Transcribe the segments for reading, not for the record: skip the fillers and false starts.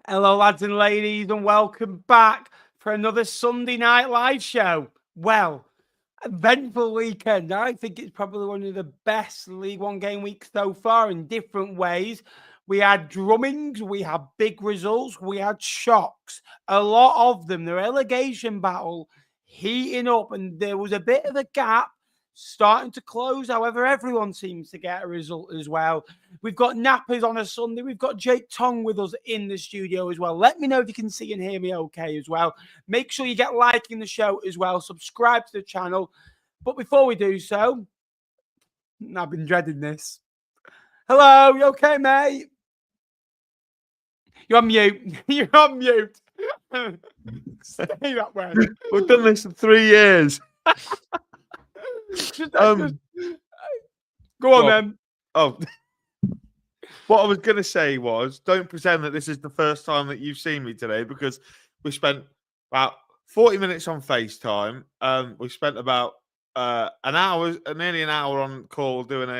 Hello, lads and ladies, and welcome back for another Sunday night live show. Well, eventful weekend. I think it's probably one of the best League One game weeks so far in different ways. We had drummings, we had big results, we had shocks. A lot of them. The relegation battle heating up, and there was a bit of a gap starting to close. However, everyone seems to get a result as well. We've got nappers on a Sunday. We've got Jake Tong with us in the studio as well. Let me know if you can see and hear me okay as well. Make sure you get liking the show as well. Subscribe to the channel. But before we do so, I've been dreading this. Hello, you okay, mate? You're on mute. You're on mute. Stay that way. We've done this for 3 years. Go on, then. Oh, what I was going to say was, don't pretend that this is the first time that you've seen me today, because we spent about 40 minutes on FaceTime. We spent about nearly an hour on call doing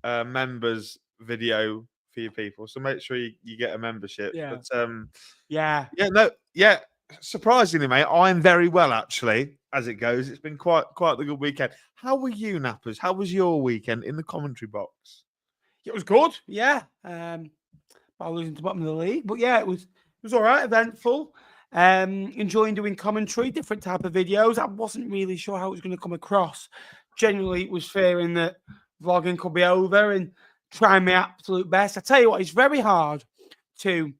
a members video for you people. So make sure you get a membership. Yeah. But surprisingly, mate, I'm very well actually. As it goes, it's been quite the good weekend. How were you, Nappers? How was your weekend in the commentary box? It was good, yeah. By losing to the bottom of the league, but yeah, it was all right, eventful. Enjoying doing commentary, different type of videos. I wasn't really sure how it was going to come across. Generally, was fearing that vlogging could be over and trying my absolute best. I tell you what, it's very hard to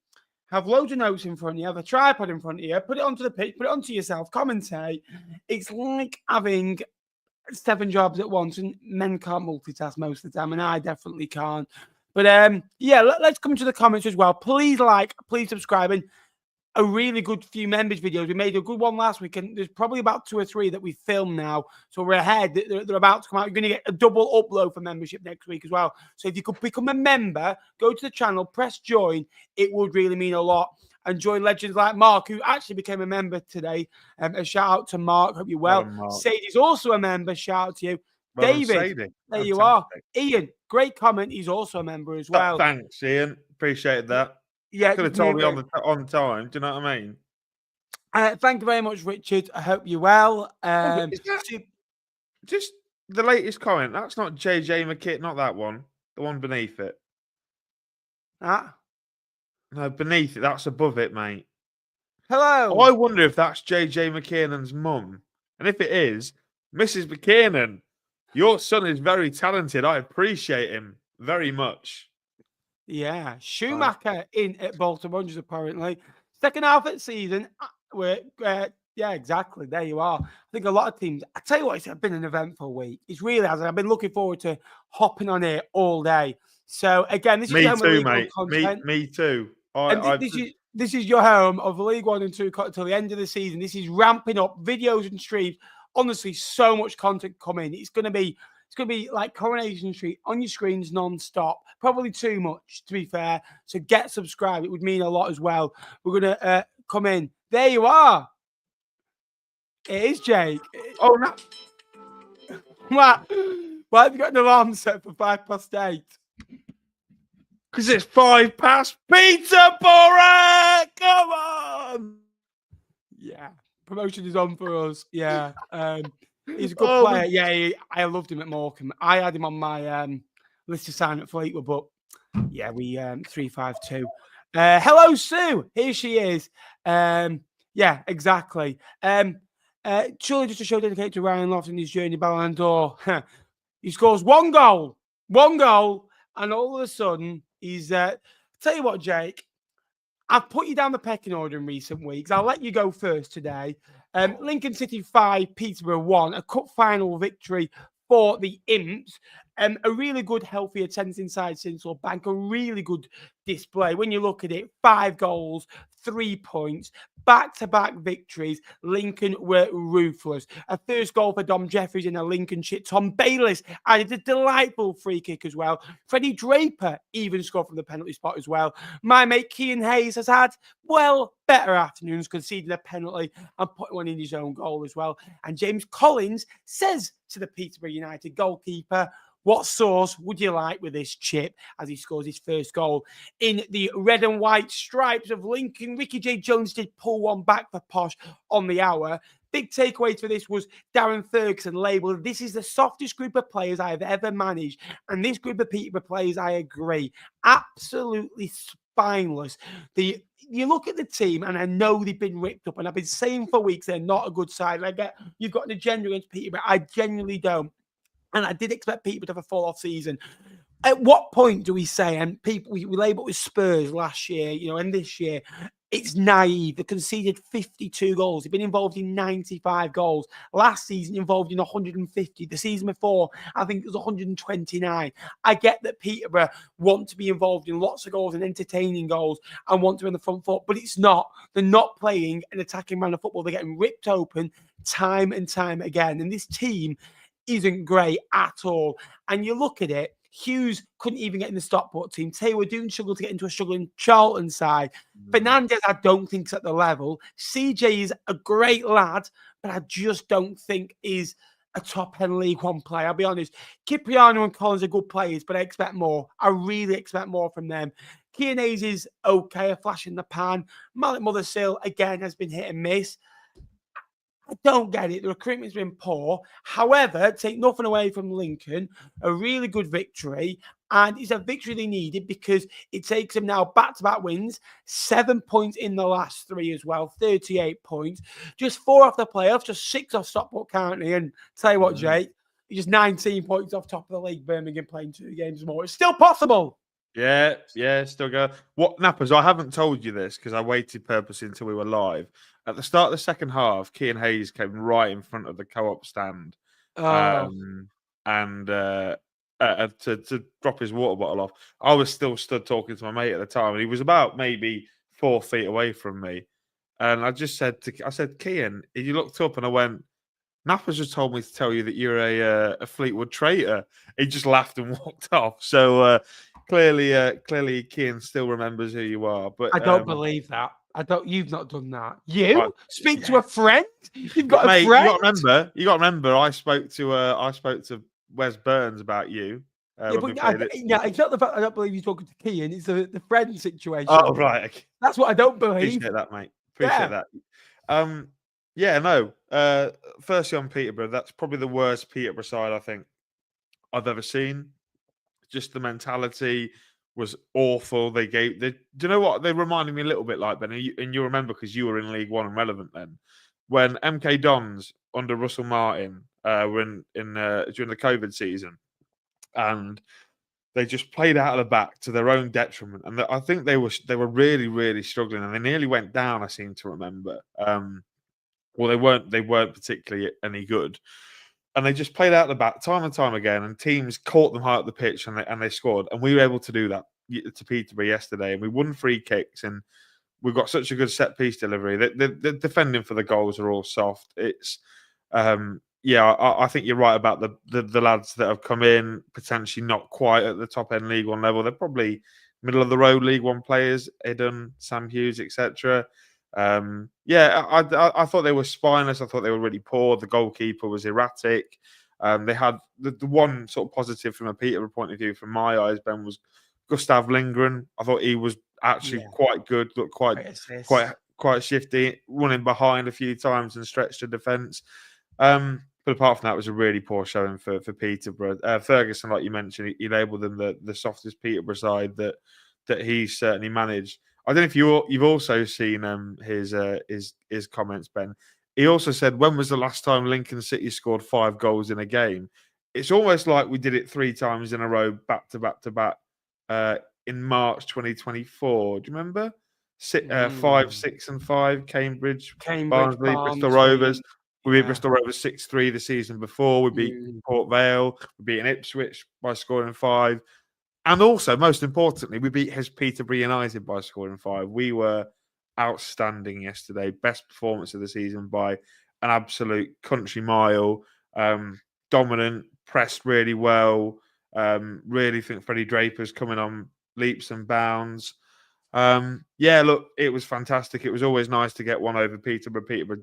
have loads of notes in front of you, have a tripod in front of you, put it onto the pitch, put it onto yourself, commentate. It's like having 7 jobs at once, and men can't multitask most of the time, and I definitely can't. But let's come to the comments as well. Please like, please subscribe, and a really good few members videos. We made a good one last week, and there's probably about 2 or 3 that we filmed now. So we're ahead. They're about to come out. You're going to get a double upload for membership next week as well. So if you could become a member, go to the channel, press join. It would really mean a lot. And join legends like Mark, who actually became a member today. A shout out to Mark. Hope you're well. Sadie's also a member. Shout out to you. Well, David, Sadie. there Fantastic. you are. Ian, great comment. He's also a member as well. Thanks, Ian. Appreciate that. Yeah, could have told me on time. Do you know what I mean? Thank you very much, Richard. I hope you're well. Just the latest comment. That's not JJ McKitt, not that one. The one beneath it. No, beneath it. That's above it, mate. Hello. I wonder if that's JJ McKiernan's mum. And if it is, Mrs. McKiernan, your son is very talented. I appreciate him very much. Yeah, Schumacher in at Bolton Wanderers apparently. Second half of the season, yeah, exactly. There you are. I think a lot of teams. I tell you what, it's been an eventful week. It really has. I've been looking forward to hopping on here all day. So again, this is me too, mate. Me too. This is your home of League 1 and 2 till the end of the season. This is ramping up videos and streams. Honestly, so much content coming. It's going to be like Coronation Street on your screens non-stop. Probably too much, to be fair. So get subscribed. It would mean a lot as well. We're going to come in. There you are. It is Jake. Oh, no. What? Why have you got an alarm set for 8:05? Because it's 5 past. Peterborough! Come on! Yeah. Promotion is on for us. Yeah. He's a good player. Yeah, I loved him at Morecambe. I had him on my list to sign at Fleetwood, but yeah, we 3-5-2. Hello, Sue. Here she is. Yeah, exactly. Surely just a show dedicated to Ryan Loft in his journey Ballon d'Or. He scores one goal, and all of a sudden he's. Tell you what, Jake. I've put you down the pecking order in recent weeks. I'll let you go first today. Lincoln City 5, Peterborough 1, a cup final victory for the Imps. A really good, healthy attendance inside Sinclair Bank. A really good display. When you look at it, 5 goals, 3 points, back-to-back victories. Lincoln were ruthless. A first goal for Dom Jeffries in a Lincoln shit. Tom Bayliss added a delightful free kick as well. Freddie Draper even scored from the penalty spot as well. My mate Kean Hayes has had, well, better afternoons, conceding a penalty and putting one in his own goal as well. And James Collins says to the Peterborough United goalkeeper, What sauce would you like with this chip as he scores his first goal in the red and white stripes of Lincoln? Ricky J. Jones did pull one back for Posh on the hour. Big takeaway for this was Darren Ferguson labelled, this is the softest group of players I have ever managed. And this group of Peterborough players, I agree, absolutely spineless. You look at the team, and I know they've been ripped up, and I've been saying for weeks they're not a good side. I get you've got an agenda against Peterborough. I genuinely don't. And I did expect Peterborough to have a fall-off season. At what point do we say, and people we labelled with Spurs last year, and this year, it's naive. They conceded 52 goals. They've been involved in 95 goals. Last season, involved in 150. The season before, I think it was 129. I get that Peterborough want to be involved in lots of goals and entertaining goals and want to be on the front foot, but it's not. They're not playing an attacking brand of football. They're getting ripped open time and time again. And this team isn't great at all. And you look at it, Hughes couldn't even get in the Stockport team. Taylor Doon struggled to get into a struggling Charlton side. Fernandez, I don't think is at the level. CJ is a great lad, but I just don't think is a top-end League One player. I'll be honest. Cipriano and Collins are good players, but I expect more. I really expect more from them. Keane Hayes is okay, a flash in the pan. Malik Mothersill, again, has been hit and miss. I don't get it. The recruitment's been poor. However, take nothing away from Lincoln, a really good victory. And it's a victory they needed because it takes them now back-to-back wins, 7 points in the last 3 as well, 38 points. Just 4 off the playoffs, just 6 off Stockport currently. And tell you what, Jake, just 19 points off top of the league, Birmingham playing 2 games more. It's still possible. Yeah, still go. What, Nappers, I haven't told you this because I waited purposely until we were live. At the start of the second half, Keane Hayes came right in front of the co-op stand to drop his water bottle off. I was still stood talking to my mate at the time, and he was about maybe 4 feet away from me. And I just said, Keane, you looked up and I went, Napper's just told me to tell you that you're a Fleetwood traitor. He just laughed and walked off. So clearly, Keane still remembers who you are. But I don't believe that. You've not done that. You speak to a friend. You've got a friend. You got to remember. I spoke to Wes Burns about you. It's not the fact I don't believe you're talking to Keane. It's the friend situation. Oh right, okay. That's what I don't believe. Appreciate that, mate. Appreciate that. Firstly on Peterborough, that's probably the worst Peterborough side I think I've ever seen. Just the mentality was awful. Do you know what? They reminded me a little bit like, Ben, and you remember because you were in League One and relevant then, when MK Dons under Russell Martin were during the COVID season, and they just played out of the back to their own detriment. And I think they were really, really struggling, and they nearly went down, I seem to remember. Well, they weren't particularly any good. And they just played out of the back time and time again, and teams caught them high up the pitch, and they scored. And we were able to do that to Peterborough yesterday, and we won free kicks, and we've got such a good set piece delivery. The defending for the goals are all soft. It's I think you're right about the lads that have come in, potentially not quite at the top end League One level. They're probably middle of the road League One players, Eden, Sam Hughes, etc. I thought they were spineless. I thought they were really poor. The goalkeeper was erratic. They had the one sort of positive from a Peterborough point of view, from my eyes, Ben, was Gustav Lindgren. I thought he was actually quite good, looked quite shifty, running behind a few times and stretched the defence. But apart from that, it was a really poor showing for Peterborough. Ferguson, like you mentioned, he labelled them the softest Peterborough side that he's certainly managed. I don't know if you've also seen his comments, Ben. He also said, when was the last time Lincoln City scored 5 goals in a game? It's almost like we did it 3 times in a row, back to back to back, in March 2024. Do you remember? 5, 6 and 5, Cambridge, Barnsley, Bristol Rovers. We beat Bristol Rovers 6-3 the season before. We beat Port Vale. We beat Ipswich by scoring 5. And also, most importantly, we beat Peterborough United by scoring 5. We were outstanding yesterday. Best performance of the season by an absolute country mile. Dominant, pressed really well. Really think Freddie Draper's coming on leaps and bounds. Look, it was fantastic. It was always nice to get one over Peterborough. Peterborough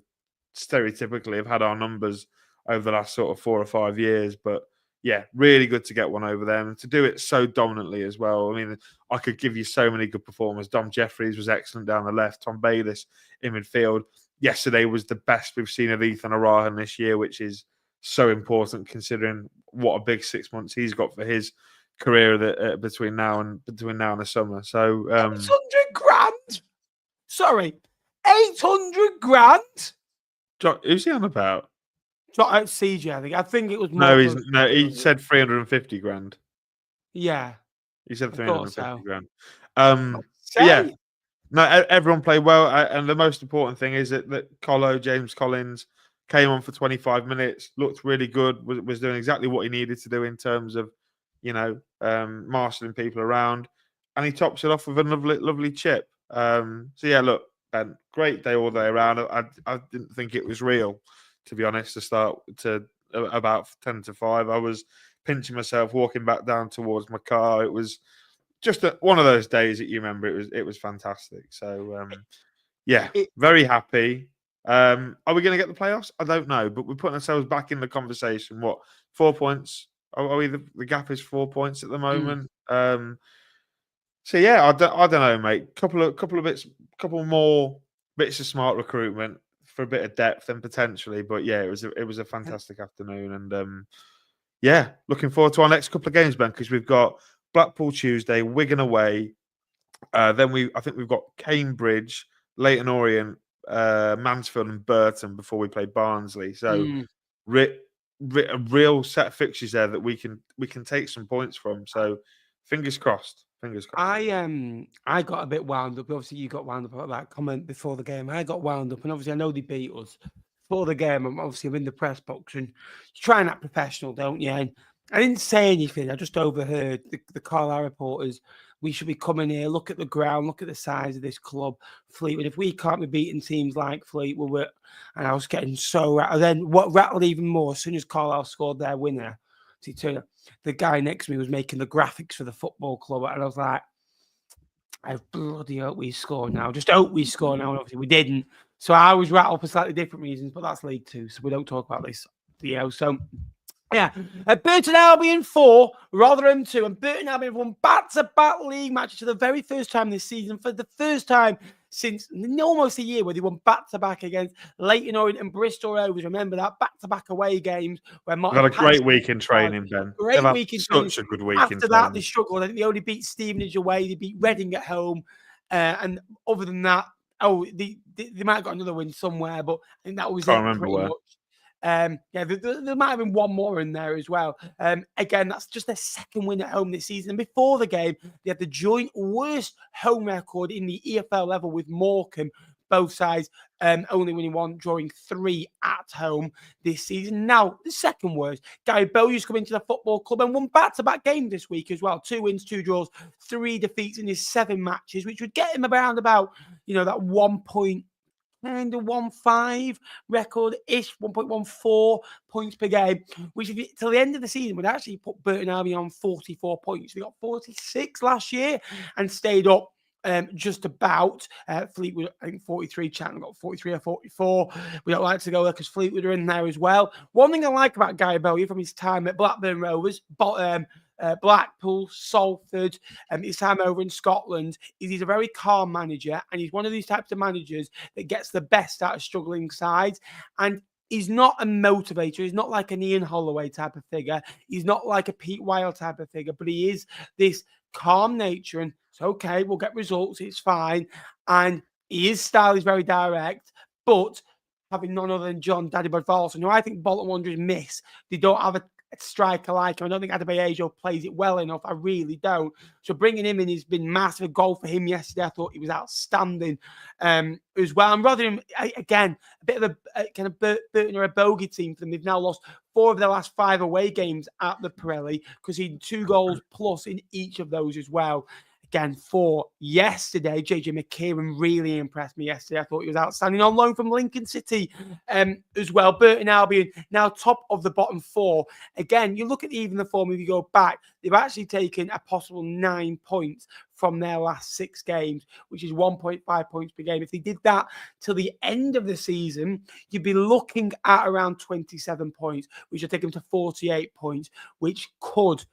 stereotypically have had our numbers over the last sort of 4 or 5 years, but yeah, really good to get one over them and to do it so dominantly as well. I mean, I could give you so many good performers. Dom Jeffries was excellent down the left. Tom Bayliss in midfield. Yesterday was the best we've seen of Ethan Arahan this year, which is so important considering what a big 6 months he's got for his career between now and the summer. So 800 grand. Sorry, 800 grand. Who's he on about? CJ, I think it was more. No, he said 350 grand. Yeah. He said 350 grand. Yeah. No, everyone played well. And the most important thing is that James Collins, came on for 25 minutes, looked really good, was doing exactly what he needed to do in terms of, marshalling people around. And he tops it off with a lovely chip. So, yeah, look, Ben, great day all the way around. I didn't think it was real, to be honest, to start to about 10 to 5. I was pinching myself, walking back down towards my car. It was just one of those days that you remember. It was fantastic. So, very happy. Are we going to get the playoffs? I don't know, but we're putting ourselves back in the conversation. What, 4 points? Are we the gap is 4 points at the moment? So yeah, I don't know, mate. Couple more bits of smart recruitment for a bit of depth and potentially, but yeah, it was a fantastic afternoon, and looking forward to our next couple of games, Ben, because we've got Blackpool Tuesday, Wigan away, then I think we've got Cambridge, Leyton Orient, Mansfield and Burton before we play Barnsley. So a real set of fixtures there that we can take some points from. So fingers crossed. I got a bit wound up. Obviously, you got wound up about that comment before the game. I got wound up, and obviously, I know they beat us before the game. I'm in the press box, and you try and act professional, don't you? And I didn't say anything. I just overheard the Carlisle reporters. We should be coming here, look at the ground, look at the size of this club, Fleetwood. If we can't be beating teams like Fleetwood, and I was getting so rattled. Then what rattled even more, as soon as Carlisle scored their winner, the guy next to me was making the graphics for the football club, and I was like, I bloody hope we score now. Just hope we score now. And obviously, we didn't. So I was rattled for slightly different reasons, but that's League Two, so we don't talk about this. So. Yeah, Burton Albion 4, Rotherham 2, and Burton Albion won back-to-back league matches for the very first time this season, for the first time since almost a year, where they won back-to-back against Leyton Orient and Bristol R. Remember that back-to-back away games where Martin had a great week in training, Ben. Great week in training. Such a good week. After that, they struggled. I think they only beat Stevenage away. They beat Reading at home, and other than that, they might have got another win somewhere, but I think that was pretty much. There might have been one more in there as well. Again, that's just their second win at home this season. And before the game, they had the joint worst home record in the EFL level with Morecambe. Both sides only winning 1, drawing 3 at home this season. Now, the second worst, Gary Bowley's come into the football club and won back-to-back games this week as well. 2 wins, 2 draws, 3 defeats in his 7 matches, which would get him around about, that 1.15 record-ish, 1.14 points per game, which till the end of the season would actually put Burton Albion on 44 points. They got 46 last year and stayed up just about. Fleetwood, I think 43. Charlton got 43 or 44. We don't like to go there because Fleetwood are in there as well. One thing I like about Gary Bowyer from his time at Blackburn Rovers, Blackpool, Salford, his time over in Scotland, is he's a very calm manager, and he's one of these types of managers that gets the best out of struggling sides. And he's not a motivator. He's not like an Ian Holloway type of figure. He's not like a Pete Wild type of figure, but he is this calm nature, and it's okay, we'll get results, it's fine. And his style is very direct, but having none other than John Daddy Bodvalson, who I think Bolton Wanderers miss. They don't have a striker like him. I don't think Adebayo plays it well enough. I really don't. So bringing him in has been massive. A goal for him yesterday. I thought he was outstanding as well. And Rotherham, again, a bit of a kind of Burton or a bogey team for them. They've now lost 4 of their last 5 away games at the Pirelli because he's 2 goals plus in each of those as well. again for yesterday. JJ McKeown really impressed me yesterday. I thought he was outstanding on loan from Lincoln City as well. Burton Albion now top of the bottom 4. Again, you look at even the form, if you go back, they've actually taken a possible 9 points from their last 6 games, which is 1.5 points per game. If they did that till the end of the season, you'd be looking at around 27 points, which would take them to 48 points, which could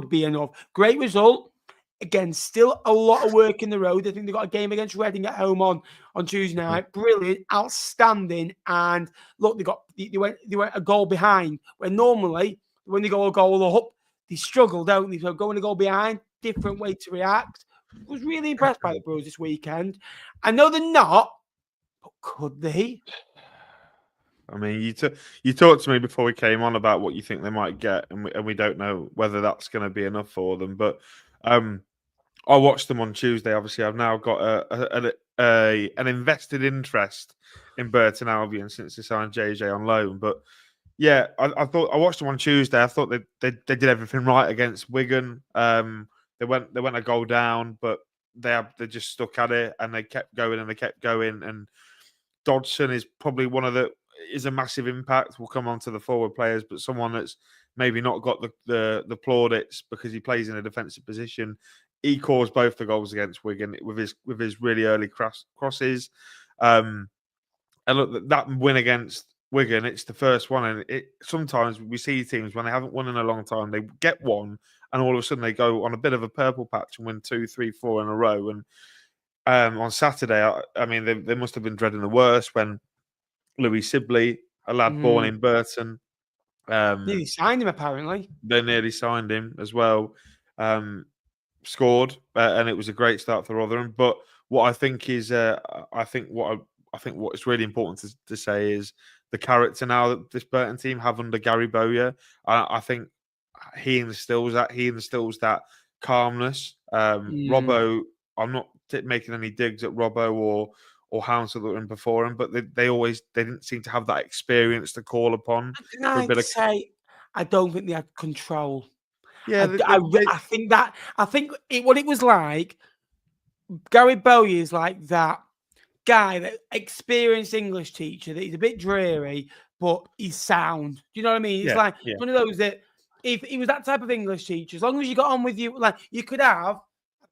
be enough. Great result. Again, still a lot of work in the road. I think they've got a game against Reading at home on Tuesday night. Brilliant, outstanding. And look, they went a goal behind, where normally when they go a goal up, they struggle, don't they? So going a goal behind, different way to react. Was really impressed by the Bros this weekend. I know they're not, but could they? I mean, you talked to me before we came on about what you think they might get, and we don't know whether that's going to be enough for them. But I watched them on Tuesday. Obviously, I've now got an invested interest in Burton Albion since they signed JJ on loan. But yeah, I thought I watched them on Tuesday. I thought they did everything right against Wigan. They went a goal down, but they just stuck at it and they kept going and they kept going. And Dodson is probably is a massive impact. We'll come on to the forward players, but someone that's maybe not got the plaudits because he plays in a defensive position. He caused both the goals against Wigan with his really early crosses. And look, that win against Wigan, it's the first one, and sometimes we see teams when they haven't won in a long time, they get one, and all of a sudden they go on a bit of a purple patch and win 2, 3, 4 in a row. And on Saturday, I mean, they must have been dreading the worst when Louis Sibley, a lad born in Burton, nearly signed him apparently. They nearly signed him as well. Scored, and it was a great start for Rotherham. But what I think is, I think what is really important to say is the character now that this Burton team have under Gary Bowyer. I think he instills that calmness. Robbo, I'm not making any digs at Robbo or Hounslow that were in before him, but they didn't seem to have that experience to call upon. I don't think they had control. Yeah, I think what it was like. Gary Bowyer is like that guy, that experienced English teacher that he's a bit dreary, but he's sound. Do you know what I mean? It's one of those that if he was that type of English teacher, as long as you got on with you, like you could have a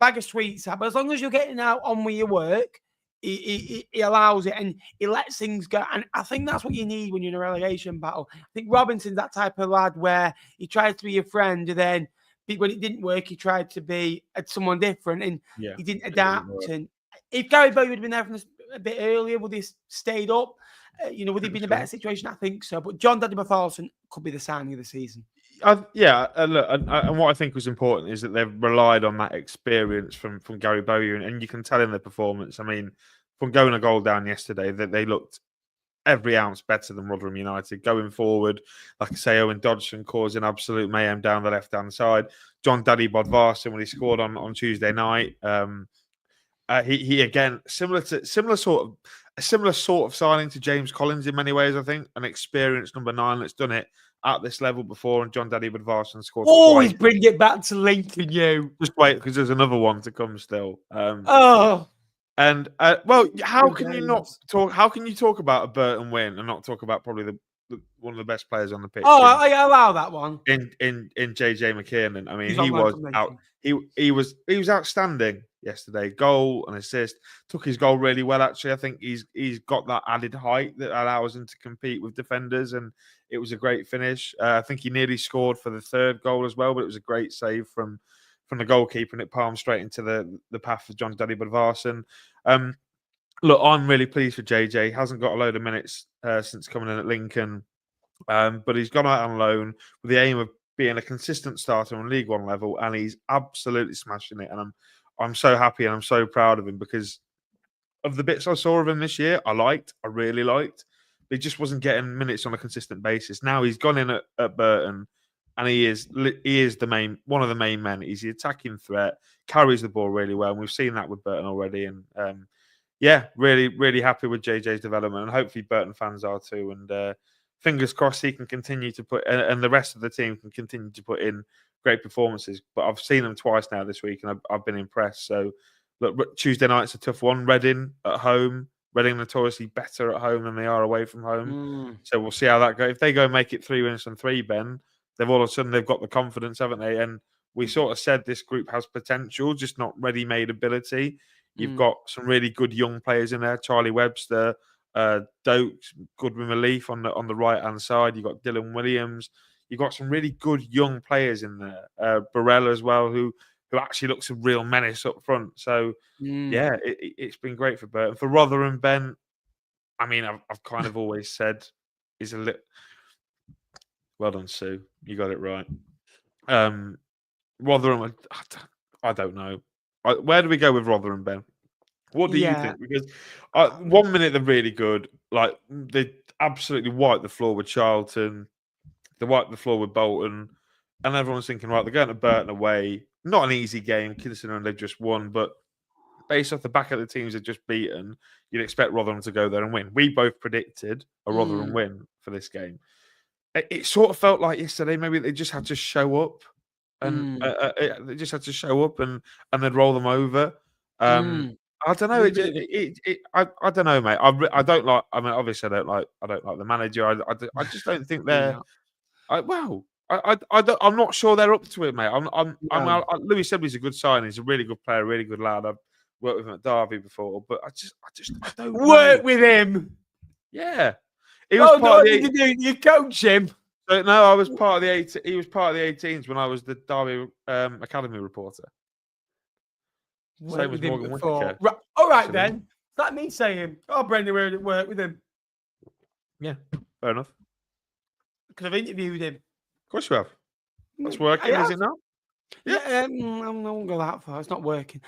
bag of sweets, but as long as you're getting out on with your work, he allows it and he lets things go. And I think that's what you need when you're in a relegation battle. I think Robinson's that type of lad where he tries to be your friend, and then when it didn't work, he tried to be someone different, and he didn't adapt. And if Gary Bowyer had been there from a bit earlier, would he stayed up? Would he be in a better situation? I think so. But John Daddy Bartholson could be the signing of the season. Look, and what I think was important is that they've relied on that experience from Gary Bowyer, and you can tell in their performance. I mean, from going a goal down yesterday, that they looked every ounce better than Rotherham United going forward. Like I say, Owen Dodson causing absolute mayhem down the left-hand side. John Daddy Bodvarsson, when he scored on Tuesday night, he again similar sort of signing to James Collins in many ways. I think an experienced number 9 that's done it at this level before, and John Daddy Bodvarsson scored. Always bring it back to Lincoln, you. Just wait, because there's another one to come still. And how can you not talk? How can you talk about a Burton win and not talk about probably one of the best players on the pitch? I allow that one in JJ McKeown. I mean, he was outstanding yesterday. Goal and assist. Took his goal really well. Actually, I think he's got that added height that allows him to compete with defenders, and it was a great finish. I think he nearly scored for the 3rd goal as well, but it was a great save from the goalkeeper, and it palmed straight into the path of John Daddy Bodvarsson. Look, I'm really pleased for JJ. He hasn't got a load of minutes since coming in at Lincoln, but he's gone out on loan with the aim of being a consistent starter on League One level, and he's absolutely smashing it. And I'm so happy and I'm so proud of him, because of the bits I saw of him this year, I really liked. But he just wasn't getting minutes on a consistent basis. Now he's gone in at Burton, and he is one of the main men. He's the attacking threat, carries the ball really well, and we've seen that with Burton already. And really, really happy with JJ's development, and hopefully Burton fans are too. And fingers crossed he can continue to put, and the rest of the team can continue to put in great performances. But I've seen them twice now this week, and I've been impressed. So, look, Tuesday night's a tough one. Reading at home. Reading notoriously better at home than they are away from home. So we'll see how that goes. If they go and make it 3 wins from 3, Ben, they've all of a sudden they've got the confidence, haven't they? And we sort of said this group has potential, just not ready-made ability. You've got some really good young players in there. Charlie Webster, Dokes, Goodwin Relief on the right-hand side. You've got Dylan Williams. You've got some really good young players in there. Barella as well, who actually looks a real menace up front. So, yeah, it's been great for Burton. For Rotherham, Ben, I mean, I've kind of always said is a little... Well done, Sue. You got it right. Rotherham, I don't know. Where do we go with Rotherham, Ben? What do you think? Because 1 minute they're really good. Like, they absolutely wiped the floor with Charlton. They wiped the floor with Bolton. And everyone's thinking, right, they're going to Burton away. Not an easy game, considering they've just won. But based off the back of the teams they've just beaten, you'd expect Rotherham to go there and win. We both predicted a Rotherham win for this game. It sort of felt like yesterday maybe they just had to show up. And they just had to show up and they'd roll them over. I don't know. I don't know, mate. I don't like. I mean, obviously, I don't like the manager. I just don't think they're. I'm not sure they're up to it, mate. Louis Sibley's a good sign. He's a really good player, really good lad. I've worked with him at Derby before, but I don't work with him. Yeah, he was part of the. You coach him. So, no, I was part of the. He was part of the 18s when I was the Derby Academy reporter. Same as Morgan Whittaker. Right. All right, then. That means saying, Brendan, we work with him. Yeah, fair enough. Because I've interviewed him. Of course you have. That's working, is it now? Yeah, I won't go that far. It's not working.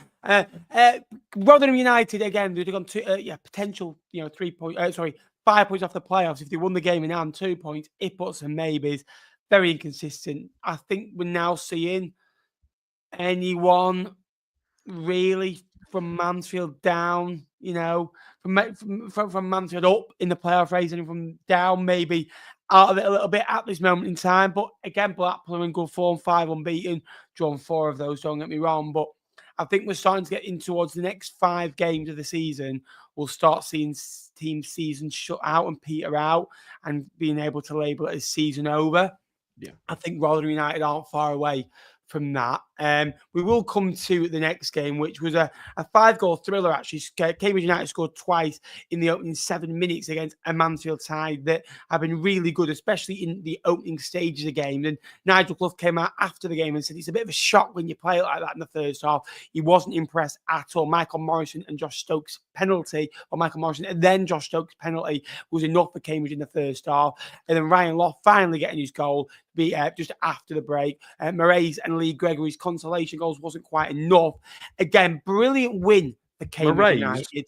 Rotherham United again. They've gone to potential. 5 points off the playoffs if they won the game and now on 2 points. If buts and maybes, very inconsistent. I think we're now seeing anyone really from Mansfield down. From Mansfield up in the playoff race and from down maybe out of it a little bit at this moment in time. But again, Blackpool are in good form, 5 unbeaten, drawn 4 of those, don't get me wrong. But I think we're starting to get in towards the next 5 games of the season. We'll start seeing teams' season shut out and peter out and being able to label it as season over. Yeah, I think Rotherham United aren't far away from that. We will come to the next game, which was a 5-goal thriller, actually. Cambridge United scored twice in the opening 7 minutes against a Mansfield side that have been really good, especially in the opening stages of games. And Nigel Clough came out after the game and said it's a bit of a shock when you play it like that in the first half. He wasn't impressed at all. Michael Morrison and Josh Stokes' penalty, or Michael Morrison and then Josh Stokes' penalty was enough for Cambridge in the first half. And then Ryan Loft finally getting his goal just after the break. Murray's and Lee Gregory's consolation goals wasn't quite enough. Again, brilliant win for Cambridge United.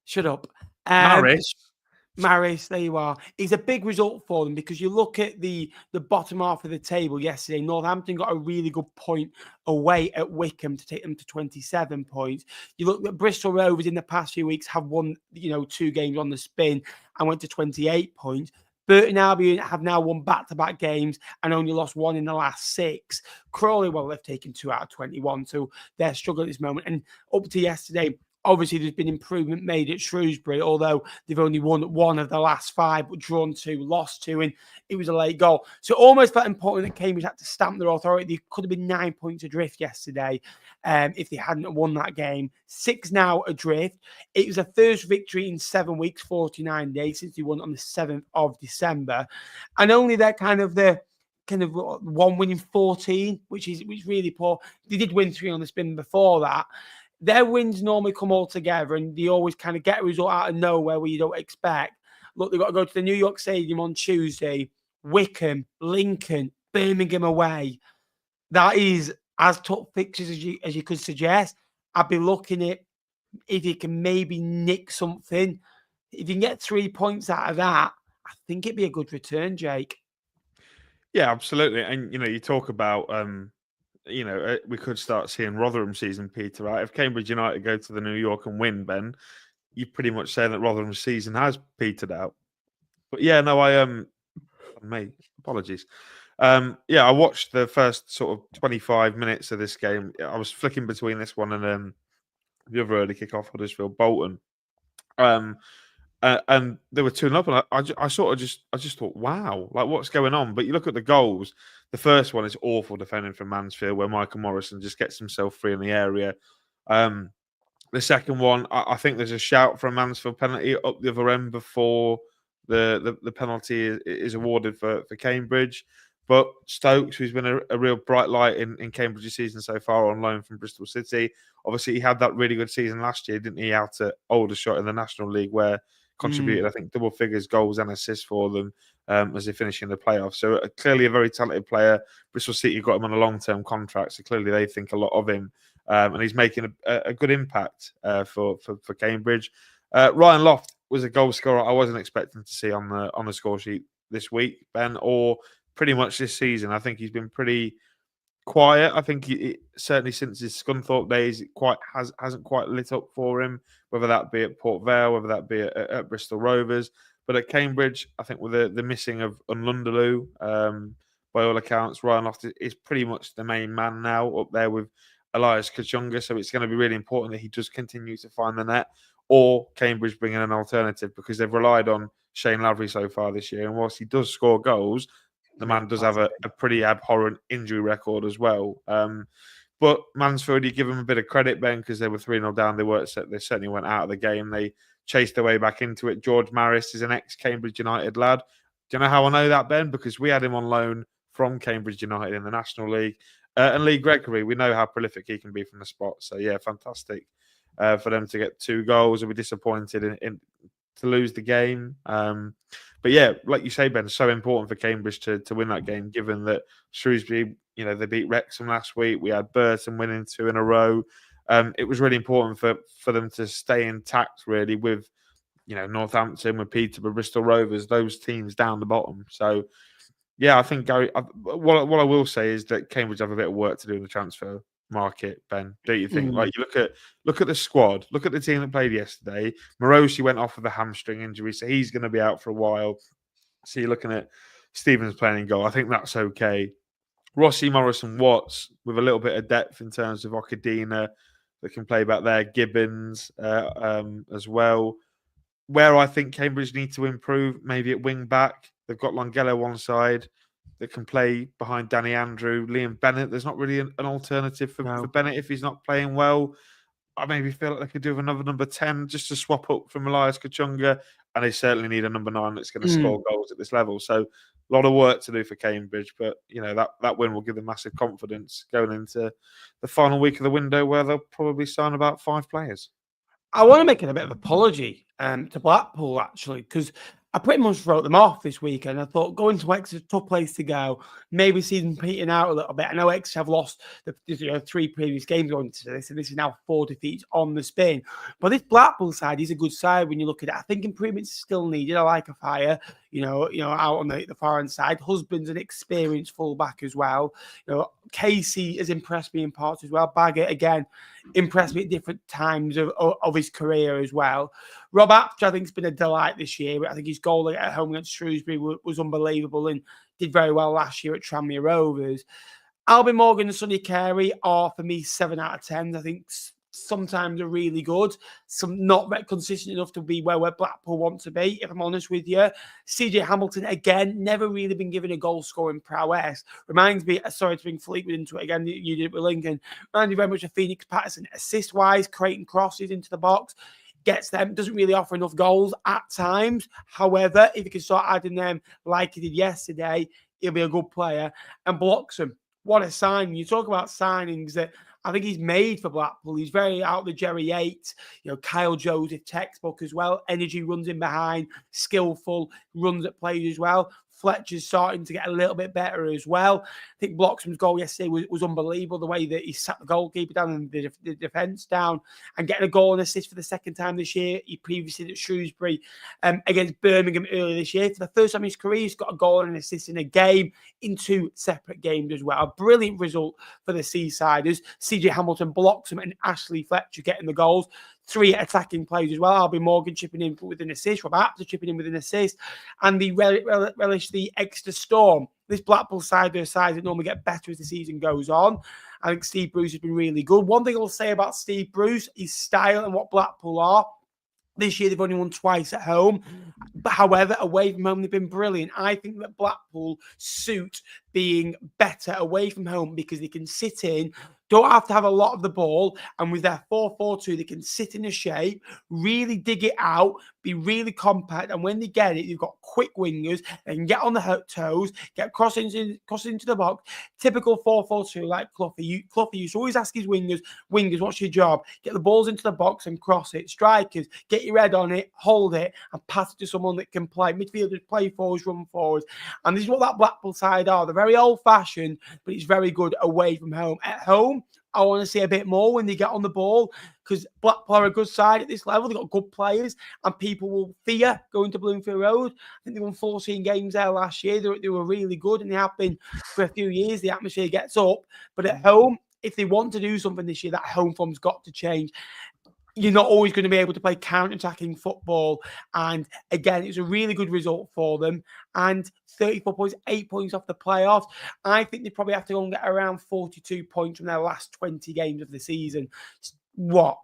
Shut up. Maris, there you are. It's a big result for them because you look at the bottom half of the table yesterday. Northampton got a really good point away at Wycombe to take them to 27 points. You look at Bristol Rovers in the past few weeks have won, 2 games on the spin and went to 28 points. Burton Albion have now won back-to-back games and only lost 1 in the last 6. Crawley, they've taken 2 out of 21, so they're struggling at this moment. And up to yesterday, obviously, there's been improvement made at Shrewsbury, although they've only won 1 of the last 5, but drawn 2, lost 2, and it was a late goal. So it almost felt important that Cambridge had to stamp their authority. They could have been 9 points adrift yesterday if they hadn't won that game. 6 now adrift. It was a first victory in 7 weeks, 49 days, since they won on the 7th of December. And only they're kind of 1 win in 14, which is really poor. They did win 3 on the spin before that. Their wins normally come all together and they always kind of get a result out of nowhere where you don't expect. Look, they've got to go to the New York Stadium on Tuesday, Wycombe, Lincoln, Birmingham away. That is as tough fixtures as you could suggest. I'd be looking at if you can maybe nick something. If you can get 3 points out of that, I think it'd be a good return, Jake. Yeah, absolutely. And, you talk about... we could start seeing Rotherham season peter out. If Cambridge United go to the New York and win, Ben, you pretty much say that Rotherham's season has petered out. But yeah, no, mate, apologies. I watched the first sort of 25 minutes of this game. I was flicking between this one and the other early kick-off, Huddersfield Bolton. And they were 2-0 up, and I just thought, wow, like what's going on? But you look at the goals. The first one is awful defending from Mansfield, where Michael Morrison just gets himself free in the area. The second one, I think there's a shout for a Mansfield penalty up the other end before the penalty is awarded for Cambridge. But Stokes, who's been a real bright light in Cambridge's season so far on loan from Bristol City, obviously he had that really good season last year, didn't he? Out at Aldershot in the National League, where contributed, I think, double figures goals and assists for them as they finish in the playoffs. So clearly a very talented player. Bristol City got him on a long-term contract, so clearly they think a lot of him, and he's making a good impact for Cambridge. Ryan Loft was a goal scorer I wasn't expecting to see on the score sheet this week, Ben, or pretty much this season. I think he's been pretty quiet. I think he certainly since his Scunthorpe days, it hasn't quite lit up for him, whether that be at Port Vale, whether that be at Bristol Rovers. But at Cambridge, I think with the missing of Unlundaloo, by all accounts, Ryan Loft is pretty much the main man now up there with Elias Kachunga. So it's going to be really important that he does continue to find the net, or Cambridge bring in an alternative, because they've relied on Shane Lavery so far this year. And whilst he does score goals, the man does have a pretty abhorrent injury record as well. But Mansfield, you give them a bit of credit, Ben, because they were 3-0 down. They certainly went out of the game. They chased their way back into it. George Maris is an ex-Cambridge United lad. Do you know how I know that, Ben? Because we had him on loan from Cambridge United in the National League. And Lee Gregory, we know how prolific he can be from the spot. So, yeah, fantastic for them to get 2 goals. I'll be disappointed to lose the game. But yeah, like you say, Ben, so important for Cambridge to win that game, given that Shrewsbury, they beat Wrexham last week. We had Burton winning 2 in a row. It was really important for them to stay intact, really, with Northampton, with Peterborough, Bristol Rovers, those teams down the bottom. So yeah, I think Gary. What I will say is that Cambridge have a bit of work to do in the transfer market, Ben. Don't you think? Like, you look at the squad, look at the team that played yesterday. Morosi went off with a hamstring injury, so he's going to be out for a while. So you're looking at Stevens playing in goal. I think that's okay. Rossi, Morrison, Watts with a little bit of depth in terms of Okadina that can play back there. Gibbons as well. Where I think Cambridge need to improve, maybe at wing back. They've got Longelo one side that can play behind Danny Andrew. Liam Bennett, there's not really an alternative for Bennett if he's not playing well. I maybe feel like they could do with another number 10 just to swap up from Elias Kachunga, and they certainly need a number 9 that's going to score goals at this level. So a lot of work to do for Cambridge, but that win will give them massive confidence going into the final week of the window, where they'll probably sign about 5 players. I want to make a bit of apology to Blackpool, actually, because I pretty much wrote them off this weekend. I thought going to Exeter, tough place to go. Maybe see them petering out a little bit. I know Exeter have lost the 3 previous games going to this, and this is now 4 defeats on the spin. But this Blackpool side is a good side when you look at it. I think improvements still needed. I like a fire, out on the foreign side. Husband's an experienced fullback as well. Casey has impressed me in parts as well. Baggett, again, impressed me at different times of his career as well. Rob Apch, I think, has been a delight this year. I think his goal at home against Shrewsbury was unbelievable and did very well last year at Tranmere Rovers. Albion Morgan and Sonny Carey are, for me, 7 out of 10. I think sometimes are really good, some not consistent enough to be where Blackpool want to be, if I'm honest with you. CJ Hamilton, again, never really been given a goal-scoring prowess. Reminds me, sorry to bring Fleetwood into it again, you did it with Lincoln, reminds me very much of Phoenix Patterson. Assist-wise, creating crosses into the box, gets them, doesn't really offer enough goals at times. However, if you can start adding them like he did yesterday, he'll be a good player. And Bloxham, what a signing. You talk about signings that I think he's made for Blackpool. He's very out the Jerry Yates, Kyle Joseph textbook as well. Energy, runs in behind, skillful, runs at plays as well. Fletcher's starting to get a little bit better as well. I think Bloxham's goal yesterday was unbelievable, the way that he sat the goalkeeper down and the defence down, and getting a goal and assist for the second time this year. He previously did at Shrewsbury against Birmingham earlier this year. For the first time in his career, he's got a goal and an assist in a game, in 2 separate games as well. A brilliant result for the Seasiders. CJ Hamilton, Bloxham and Ashley Fletcher getting the goals. 3 attacking players as well. Albie Morgan chipping in with an assist. Rob Apter chipping in with an assist. And they relish the Exeter Storm. This Blackpool side, their sides that normally get better as the season goes on. I think Steve Bruce has been really good. One thing I'll say about Steve Bruce, his style and what Blackpool are. This year, they've only won twice at home. But however, away from home, they've been brilliant. I think that Blackpool suit being better away from home because they can sit in, don't have to have a lot of the ball. And with their 4-4-2, they can sit in a shape, really dig it out, be really compact. And when they get it, you've got quick wingers. They can get on the toes, get crossing into the box. Typical 4-4-2 like Cloughy. Cloughy used to always ask his wingers, what's your job? Get the balls into the box and cross it. Strikers, get your head on it, hold it, and pass it to someone that can play. Midfielders play forwards, run forwards. And this is what that Blackpool side are. They're very old-fashioned, but it's very good away from home. At home, I want to see a bit more when they get on the ball because Blackpool are a good side at this level. They've got good players and people will fear going to Bloomfield Road. I think they won 14 games there last year. They were really good and they have been for a few years. The atmosphere gets up. But at home, if they want to do something this year, that home form's got to change. You're not always going to be able to play counter-attacking football. And again, it's a really good result for them. And 34 points, 8 points off the playoffs. I think they probably have to go and get around 42 points from their last 20 games of the season. What?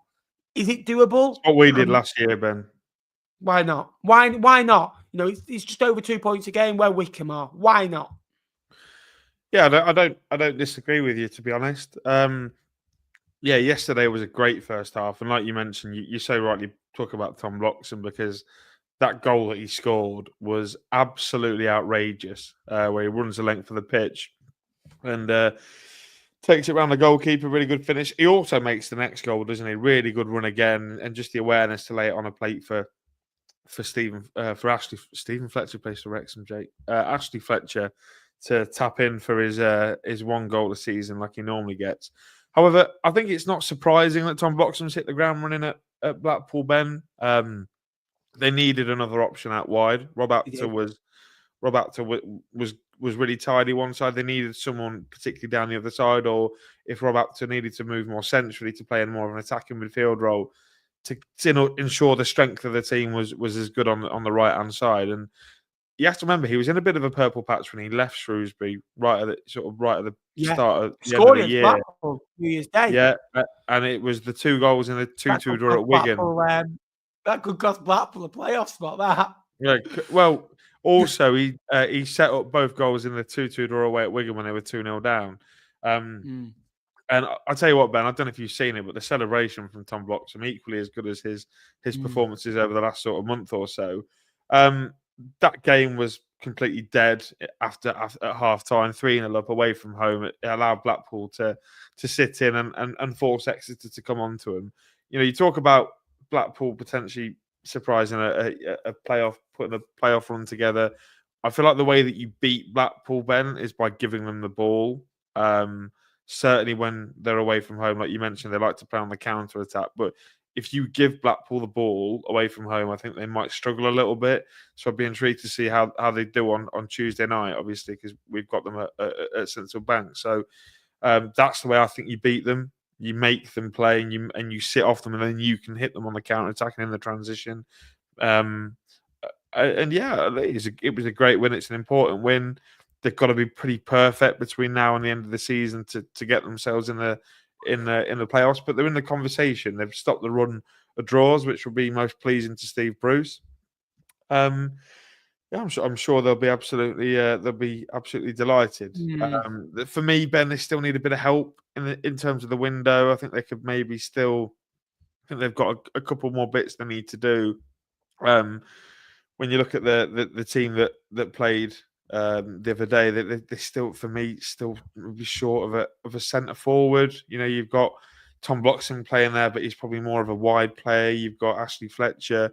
Is it doable? What we did last year, Ben. Why not? Why not? You know, it's just over 2 points a game where Wycombe are. Why not? Yeah, I don't disagree with you, to be honest. Yeah, yesterday was a great first half. And like you mentioned, you so rightly talk about Tom Bloxham because that goal that he scored was absolutely outrageous, where he runs the length of the pitch and takes it around the goalkeeper, really good finish. He also makes the next goal, doesn't he? Really good run again, and just the awareness to lay it on a plate for Stephen Fletcher plays for Wrexham, Jake. Ashley Fletcher to tap in for his one goal a season like he normally gets. However, I think it's not surprising that Tom Bloxham's hit the ground running at Blackpool, Ben. They needed another option out wide. Rob Apter was really tidy one side. They needed someone particularly down the other side, or if Rob Apter needed to move more centrally to play in more of an attacking midfield role to ensure the strength of the team was as good on the right hand side. And you have to remember he was in a bit of a purple patch when he left Shrewsbury right at the start of the end of the year. Blackpool, New Year's Day. Yeah, and it was the 2 goals in the 2-2 draw at Wigan. That could cost Blackpool a playoff spot. That. Yeah, well, also he set up both goals in the 2-2 draw away at Wigan when they were 2-0 down. And I'll tell you what, Ben, I don't know if you've seen it, but the celebration from Tom Bloxham equally as good as his performances over the last sort of month or so. That game was completely dead at half time, 3-0 up away from home. It allowed Blackpool to sit in and force Exeter to come on to him. You know, you talk about Blackpool potentially surprising a playoff, putting a playoff run together. I feel like the way that you beat Blackpool, Ben, is by giving them the ball. Certainly when they're away from home, like you mentioned, they like to play on the counter attack. But if you give Blackpool the ball away from home, I think they might struggle a little bit. So I'd be intrigued to see how they do on Tuesday night, obviously, because we've got them at Central Bank. So that's the way I think you beat them. You make them play and you sit off them, and then you can hit them on the counter attack and in the transition. And yeah, it was a great win. It's an important win. They've got to be pretty perfect between now and the end of the season to get themselves in the playoffs, but they're in the conversation. They've stopped the run of draws, which will be most pleasing to Steve Bruce. Yeah, I'm sure they'll be absolutely delighted. For me, Ben, they still need a bit of help in terms of the window. I think they could maybe still. I think they've got a couple more bits they need to do. When you look at the team that played the other day, they still, for me, still be short of a centre forward. You know, you've got Tom Bloxham playing there, but he's probably more of a wide player. You've got Ashley Fletcher,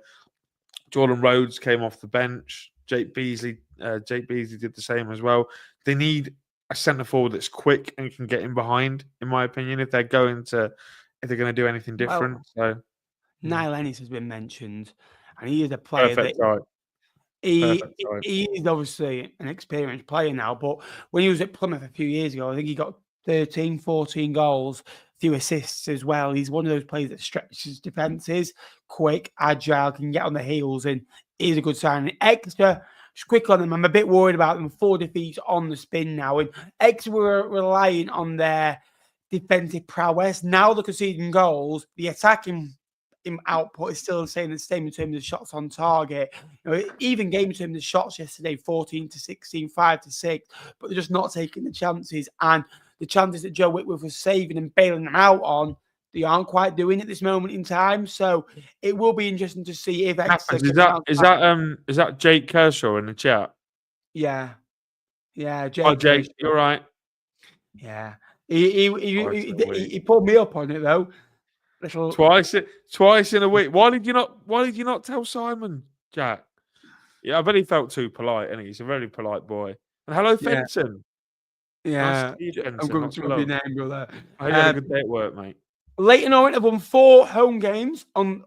Jordan Rhodes came off the bench. Jake Beasley did the same as well. They need a centre forward that's quick and can get in behind, in my opinion, if they're going to do anything different. Well, Niall Ennis has been mentioned, and he is a player perfect that. He is obviously an experienced player now, but when he was at Plymouth a few years ago, I think he got 13, 14 goals, few assists as well. He's one of those players that stretches defences, quick, agile, can get on the heels, and is a good sign. Exeter, just quick on them, I'm a bit worried about them. 4 defeats on the spin now, and Exeter were relying on their defensive prowess. Now they're conceding goals. The attacking output is still the same in terms of shots on target. Even game in terms of shots yesterday, 14-16, 5-6, but they're just not taking the chances. And the chances that Joe Whitworth was saving and bailing them out on, they aren't quite doing at this moment in time. So it will be interesting to see if Exeter is that Jake Kershaw in the chat? Yeah, Jake. Oh, Jake, Kershaw. You're right. Yeah, he pulled me up on it though. Twice in a week. Why did you not tell Simon, Jack? Yeah, I bet he felt too polite, and he's a very polite boy. And hello, Fenton. Yeah, nice I'm going to your name, brother. I hope you had a good day at work, mate. Leyton Orient have won 4 home games on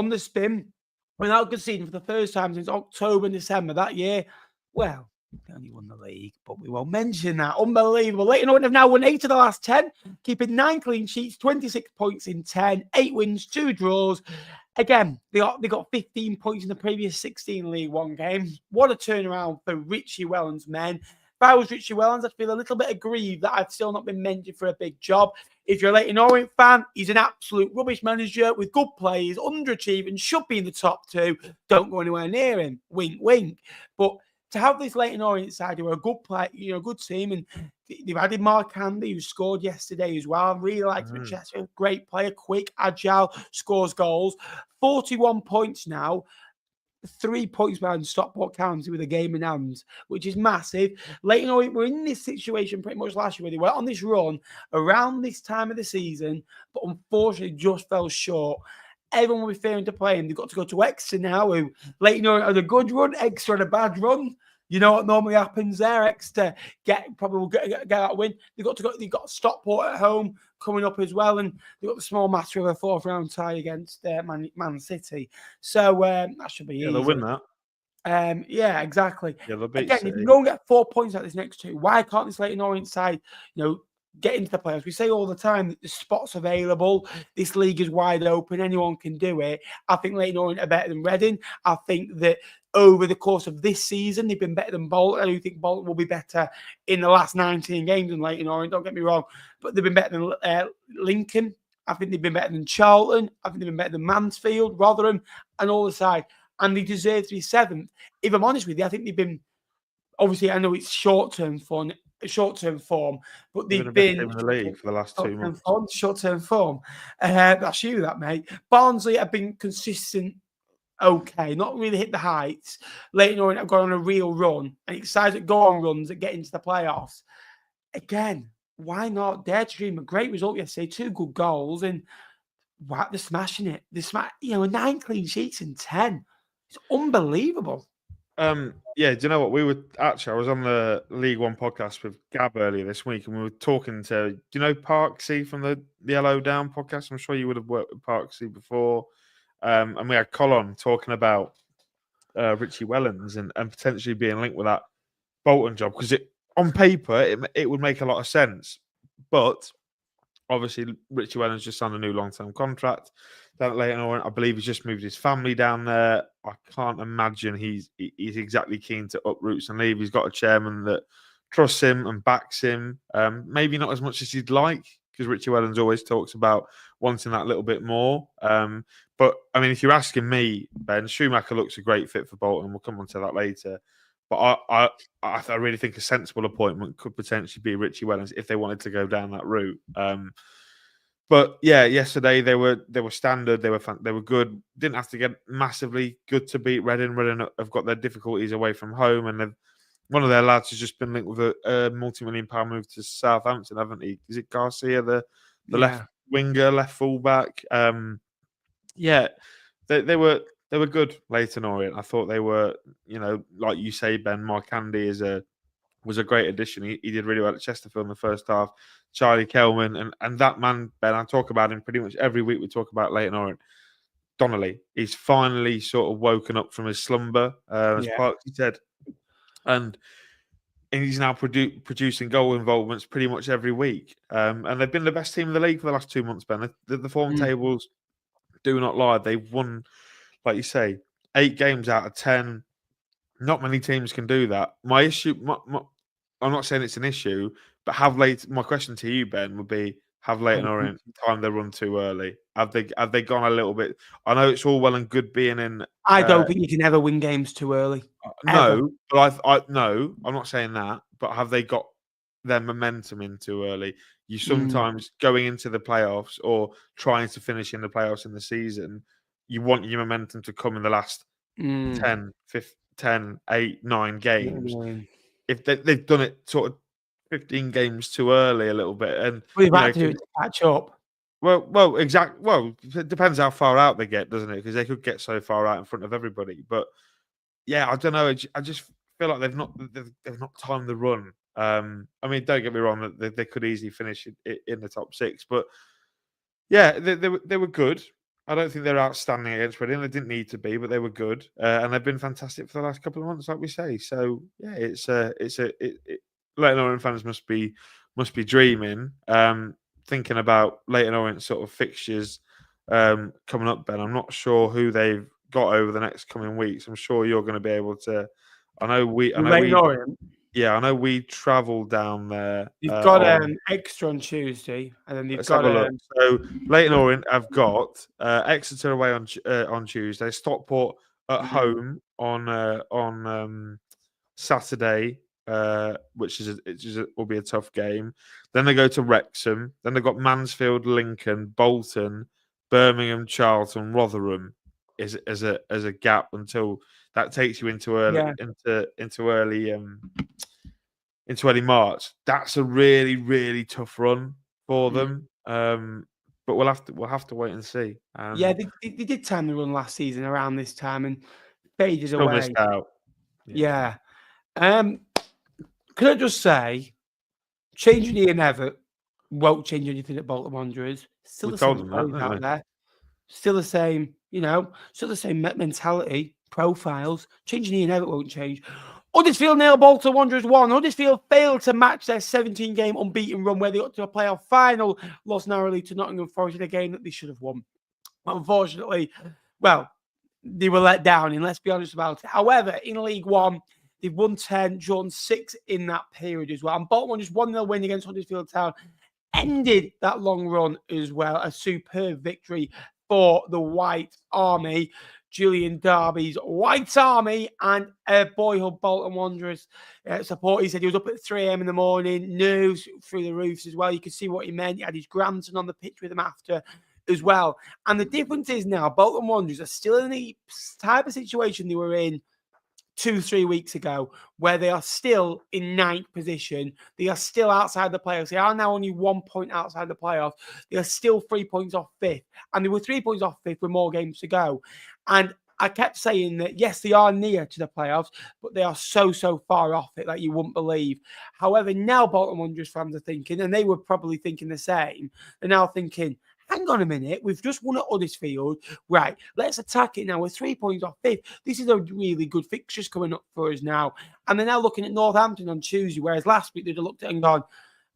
the spin without conceding for the first time since October and December that year. Well, they only won the league, but we won't mention that. Unbelievable. Leyton Orient have now won 8 of the last 10, keeping 9 clean sheets, 26 points in 10, 8 wins, 2 draws. Again, they got 15 points in the previous 16 League One games. What a turnaround for Richie Wellens' men. If I was Richie Wellens, I'd feel a little bit aggrieved that I've still not been mentioned for a big job. If you're a Leyton Orient fan, he's an absolute rubbish manager with good players, underachieving, should be in the top 2. Don't go anywhere near him. Wink, wink. But to have this Leyton Orient side who are a good play, a good team, and they've added Mark Handy, who scored yesterday as well. I really liked Manchester. Great player, quick, agile, scores goals. 41 points now. 3 points behind Stockport County with a game in hand, which is massive. Leyton Orient were in this situation pretty much last year where they went on this run around this time of the season, but unfortunately just fell short. Everyone will be fearing to play him. They've got to go to Exeter now, who Leyton Orient had a good run, Exeter had a bad run. You know what normally happens there. Exeter probably will get that win. They've got Stockport at home coming up as well, and they've got the small matter of a 4th round tie against Man City. So that should be easy. They'll win that. Yeah, exactly. Yeah, they'll beat Again, City. if you go and get 4 points out of this next 2, why can't this Leyton Orient side, get into the playoffs? We say all the time that the spots available. This league is wide open. Anyone can do it. I think Leyton Orient are better than Reading. I think that over the course of this season, they've been better than Bolton. I do think Bolton will be better in the last 19 games than Leyton Orient. Don't get me wrong, but they've been better than Lincoln. I think they've been better than Charlton. I think they've been better than Mansfield, Rotherham, and all the side. And they deserve to be 7th. If I'm honest with you, I think they've been. Obviously, I know it's short-term form, but they've been in the league for the last 2 months. Short-term form. That's you, that mate. Barnsley have been consistent. Okay, not really hit the heights. Leyton Orient have gone on a real run, and it's sides that go on runs that get into the playoffs. Again, why not dare to dream? A great result yesterday, 2 good goals, and wow, they're smashing it. 9 clean sheets in 10. It's unbelievable. Yeah, do you know what? I was on the League One podcast with Gab earlier this week, and we were talking to, do you know Parksy from the Yellow Down podcast? I'm sure you would have worked with Parksy before. And we had Colin talking about Richie Wellens and potentially being linked with that Bolton job, because on paper it would make a lot of sense, but obviously Richie Wellens just signed a new long-term contract down at Leyton Orient. I believe he's just moved his family down there. I can't imagine he's exactly keen to uproot and leave. He's got a chairman that trusts him and backs him. Maybe not as much as he'd like, because Richie Wellens always talks about wanting that little bit more. But, I mean, if you're asking me, Ben, Schumacher looks a great fit for Bolton. We'll come on to that later. But I really think a sensible appointment could potentially be Richie Wellens if they wanted to go down that route. But, yeah, yesterday they were standard. They were good. Didn't have to get massively good to beat Reading. Reading have got their difficulties away from home, and one of their lads has just been linked with a multi-million-pound move to Southampton, haven't he? Is it Garcia, the left winger, left fullback? Yeah, they were good, Leyton Orient. I thought they were, like you say, Ben, Mark Handy was a great addition. He did really well at Chesterfield in the first half. Charlie Kelman and that man, Ben, I talk about him pretty much every week. We talk about Leyton Orient. Donnelly, he's finally sort of woken up from his slumber, as Parksy said. And and he's now producing goal involvements pretty much every week. And they've been the best team in the league for the last 2 months, Ben. The form tables do not lie. They've won, like you say, 8 games out of 10. Not many teams can do that. My issue, I'm not saying it's an issue, but my question to you, Ben, would be, have Leyton Orient timed their run too early? Have they gone a little bit? I know it's all well and good being in. I don't think you can ever win games too early. No, but no, I'm not saying that. But have they got their momentum in too early? You sometimes going into the playoffs or trying to finish in the playoffs in the season, you want your momentum to come in the last 10, 8, 9 games. If they've done it sort of 15 games too early a little bit, and we've had to catch up. Well, exactly. Well, it depends how far out they get, doesn't it? Because they could get so far out in front of everybody. But yeah, I don't know. I just feel like they've not timed the run. I mean, don't get me wrong; they could easily finish in the top 6. But yeah, they were good. I don't think they're outstanding against Reading. They didn't need to be, but they were good, and they've been fantastic for the last couple of months, like we say. So yeah, Leyton Orient fans must be dreaming. Thinking about Leyton Orient sort of fixtures coming up, Ben. I'm not sure who they've got over the next coming weeks. I'm sure you're going to be able to. Leyton Orient. Yeah, I know we travelled down there. You've got Exeter on Tuesday, and then you've got. So Leyton Orient have got Exeter away on Tuesday, Stockport at home on Saturday. Which will be a tough game. Then they go to Wrexham. Then they've got Mansfield, Lincoln, Bolton, Birmingham, Charlton, Rotherham as a gap until that takes you into early March. That's a really, really tough run for them. But we'll have to wait and see. They did time the run last season around this time and faded away. Missed out. Yeah. Can I just say, changing Ian Evatt won't change anything at Bolton Wanderers. Still the same out there. Still the same, still the same mentality, profiles. Changing Ian Evatt won't change. Huddersfield 0, Bolton Wanderers 1. Huddersfield failed to match their 17-game unbeaten run where they got to a playoff final, lost narrowly to Nottingham Forest in a game that they should have won. Unfortunately, they were let down, and let's be honest about it. However, in League One, they've won 10, drawn 6 in that period as well. And Bolton Wanderers 1-0 win against Huddersfield Town ended that long run as well. A superb victory for the White Army. Julian Darby's White Army and boyhood Bolton Wanderers support. He said he was up at 3 a.m. in the morning, nerves through the roofs as well. You could see what he meant. He had his grandson on the pitch with him after as well. And the difference is now Bolton Wanderers are still in the type of situation they were in 2-3 weeks ago, where they are still in 9th position. They are still outside the playoffs. They are now only 1 point outside the playoffs. They are still 3 points off 5th. And they were 3 points off 5th with more games to go. And I kept saying that, yes, they are near to the playoffs, but they are so far off it that you wouldn't believe. However, now Bolton Wanderers fans are thinking, and they were probably thinking the same, they're now thinking, hang on a minute, we've just won at Huddersfield. Right, let's attack it now. We're 3 points off 5th. This is a really good fixtures coming up for us now. And they're now looking at Northampton on Tuesday, whereas last week they'd have looked at it and gone,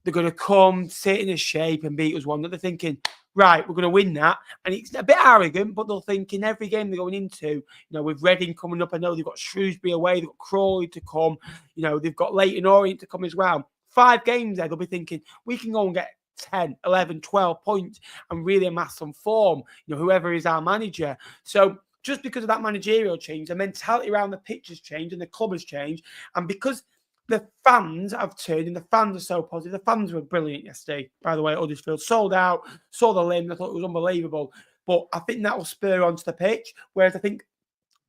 they're going to come, sit in a shape and beat us one. That they're thinking, right, we're going to win that. And it's a bit arrogant, but they're thinking every game they're going into, with Reading coming up, I know they've got Shrewsbury away, they've got Crawley to come, they've got Leyton Orient to come as well. 5 games there, they'll be thinking, we can go and get 10, 11, 12 points and really amass some form, whoever is our manager. So just because of that managerial change, the mentality around the pitch has changed and the club has changed. And because the fans have turned and the fans are so positive, the fans were brilliant yesterday, by the way, at Huddersfield. Sold out, saw the Leyton, I thought it was unbelievable. But I think that will spur onto the pitch, whereas I think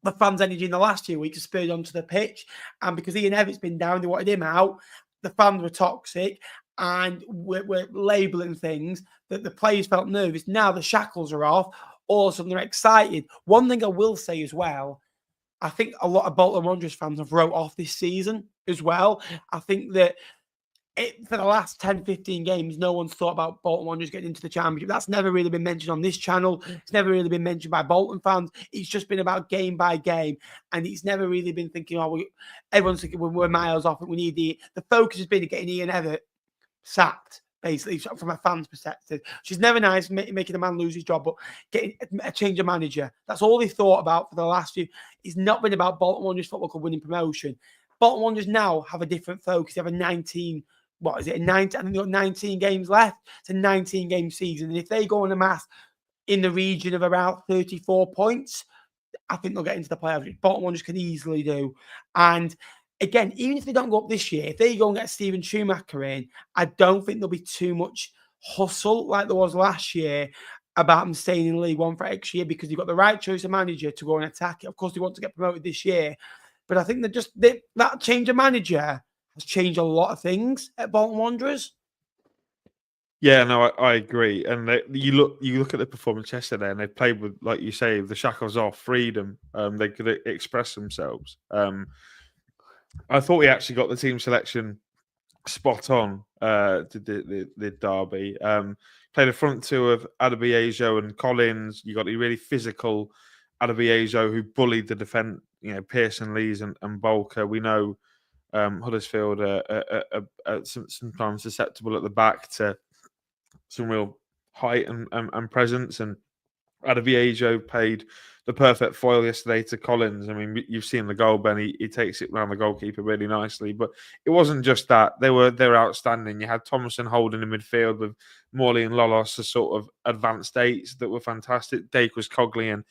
the fans' energy in the last 2 weeks has spurred onto the pitch. And because Ian Evatt's been down, they wanted him out, the fans were toxic. And we're labelling things that the players felt nervous. Now the shackles are off. All of a sudden they're excited. One thing I will say as well, I think a lot of Bolton Wanderers fans have wrote off this season as well. I think that for the last 10, 15 games, no one's thought about Bolton Wanderers getting into the Championship. That's never really been mentioned on this channel. It's never really been mentioned by Bolton fans. It's just been about game by game. And it's never really been thinking, everyone's thinking we're miles off and we need the focus has been getting Ian Evatt sacked, basically, from a fan's perspective. She's never nice, making a man lose his job, but getting a change of manager. That's all they thought about for the last few. It's not been about Bolton Wanderers Football Club winning promotion. Bolton Wanderers now have a different focus. They have a 19, I think they've got 19 games left. It's a 19-game season. And if they go on a math in the region of around 34 points, I think they'll get into the playoffs, which Bolton Wanderers can easily do. And again, even if they don't go up this year, if they go and get Steven Schumacher in, I don't think there'll be too much hustle like there was last year about them staying in League One for extra year, because they've got the right choice of manager to go and attack it. Of course, they want to get promoted this year. But I think that change of manager has changed a lot of things at Bolton Wanderers. Yeah, no, I agree. And you look at the performance yesterday, and they played with, like you say, the shackles off, freedom. They could express themselves. I thought we actually got the team selection spot on to the derby. Played a front two of Adebiejo and Collins. You got the really physical Adebiejo who bullied the defence. Pearson, Lees, and Bolker. We know Huddersfield are sometimes susceptible at the back to some real height and presence. And Adebiejo paid the perfect foil yesterday to Collins. I mean, you've seen the goal, Ben. He takes it around the goalkeeper really nicely. But it wasn't just that. They were outstanding. You had Thomason holding in midfield with Morley and Lolos as sort of advanced eights that were fantastic. Dacres, Cogley and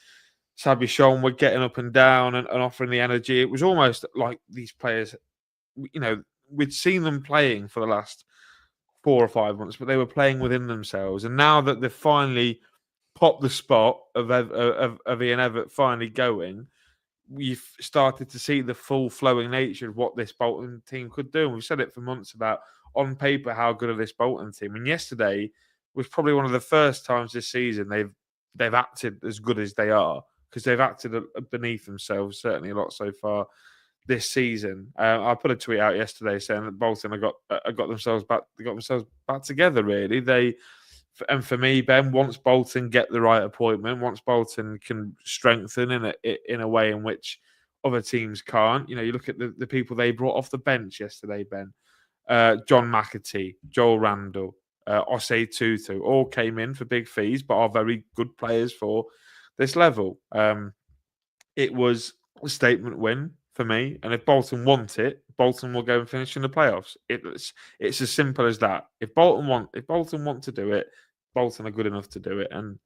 Sabichon were getting up and down and offering the energy. It was almost like these players, we'd seen them playing for the last 4 or 5 months, but they were playing within themselves. And now that they've finally popped the spot of Ian Evatt finally going, we've started to see the full flowing nature of what this Bolton team could do. And we've said it for months about, on paper, how good are this Bolton team. And yesterday was probably one of the first times this season they've acted as good as they are, because they've acted beneath themselves, certainly a lot so far this season. I put a tweet out yesterday saying that Bolton have got themselves back together, really. And for me, Ben, once Bolton get the right appointment, once Bolton can strengthen in a way in which other teams can't, you look at the people they brought off the bench yesterday, Ben. John McAtee, Joel Randall, Osei Tutu, all came in for big fees, but are very good players for this level. It was a statement win for me, and if Bolton want it, Bolton will go and finish in the playoffs. It's as simple as that. If Bolton want to do it, Bolton are good enough to do it. And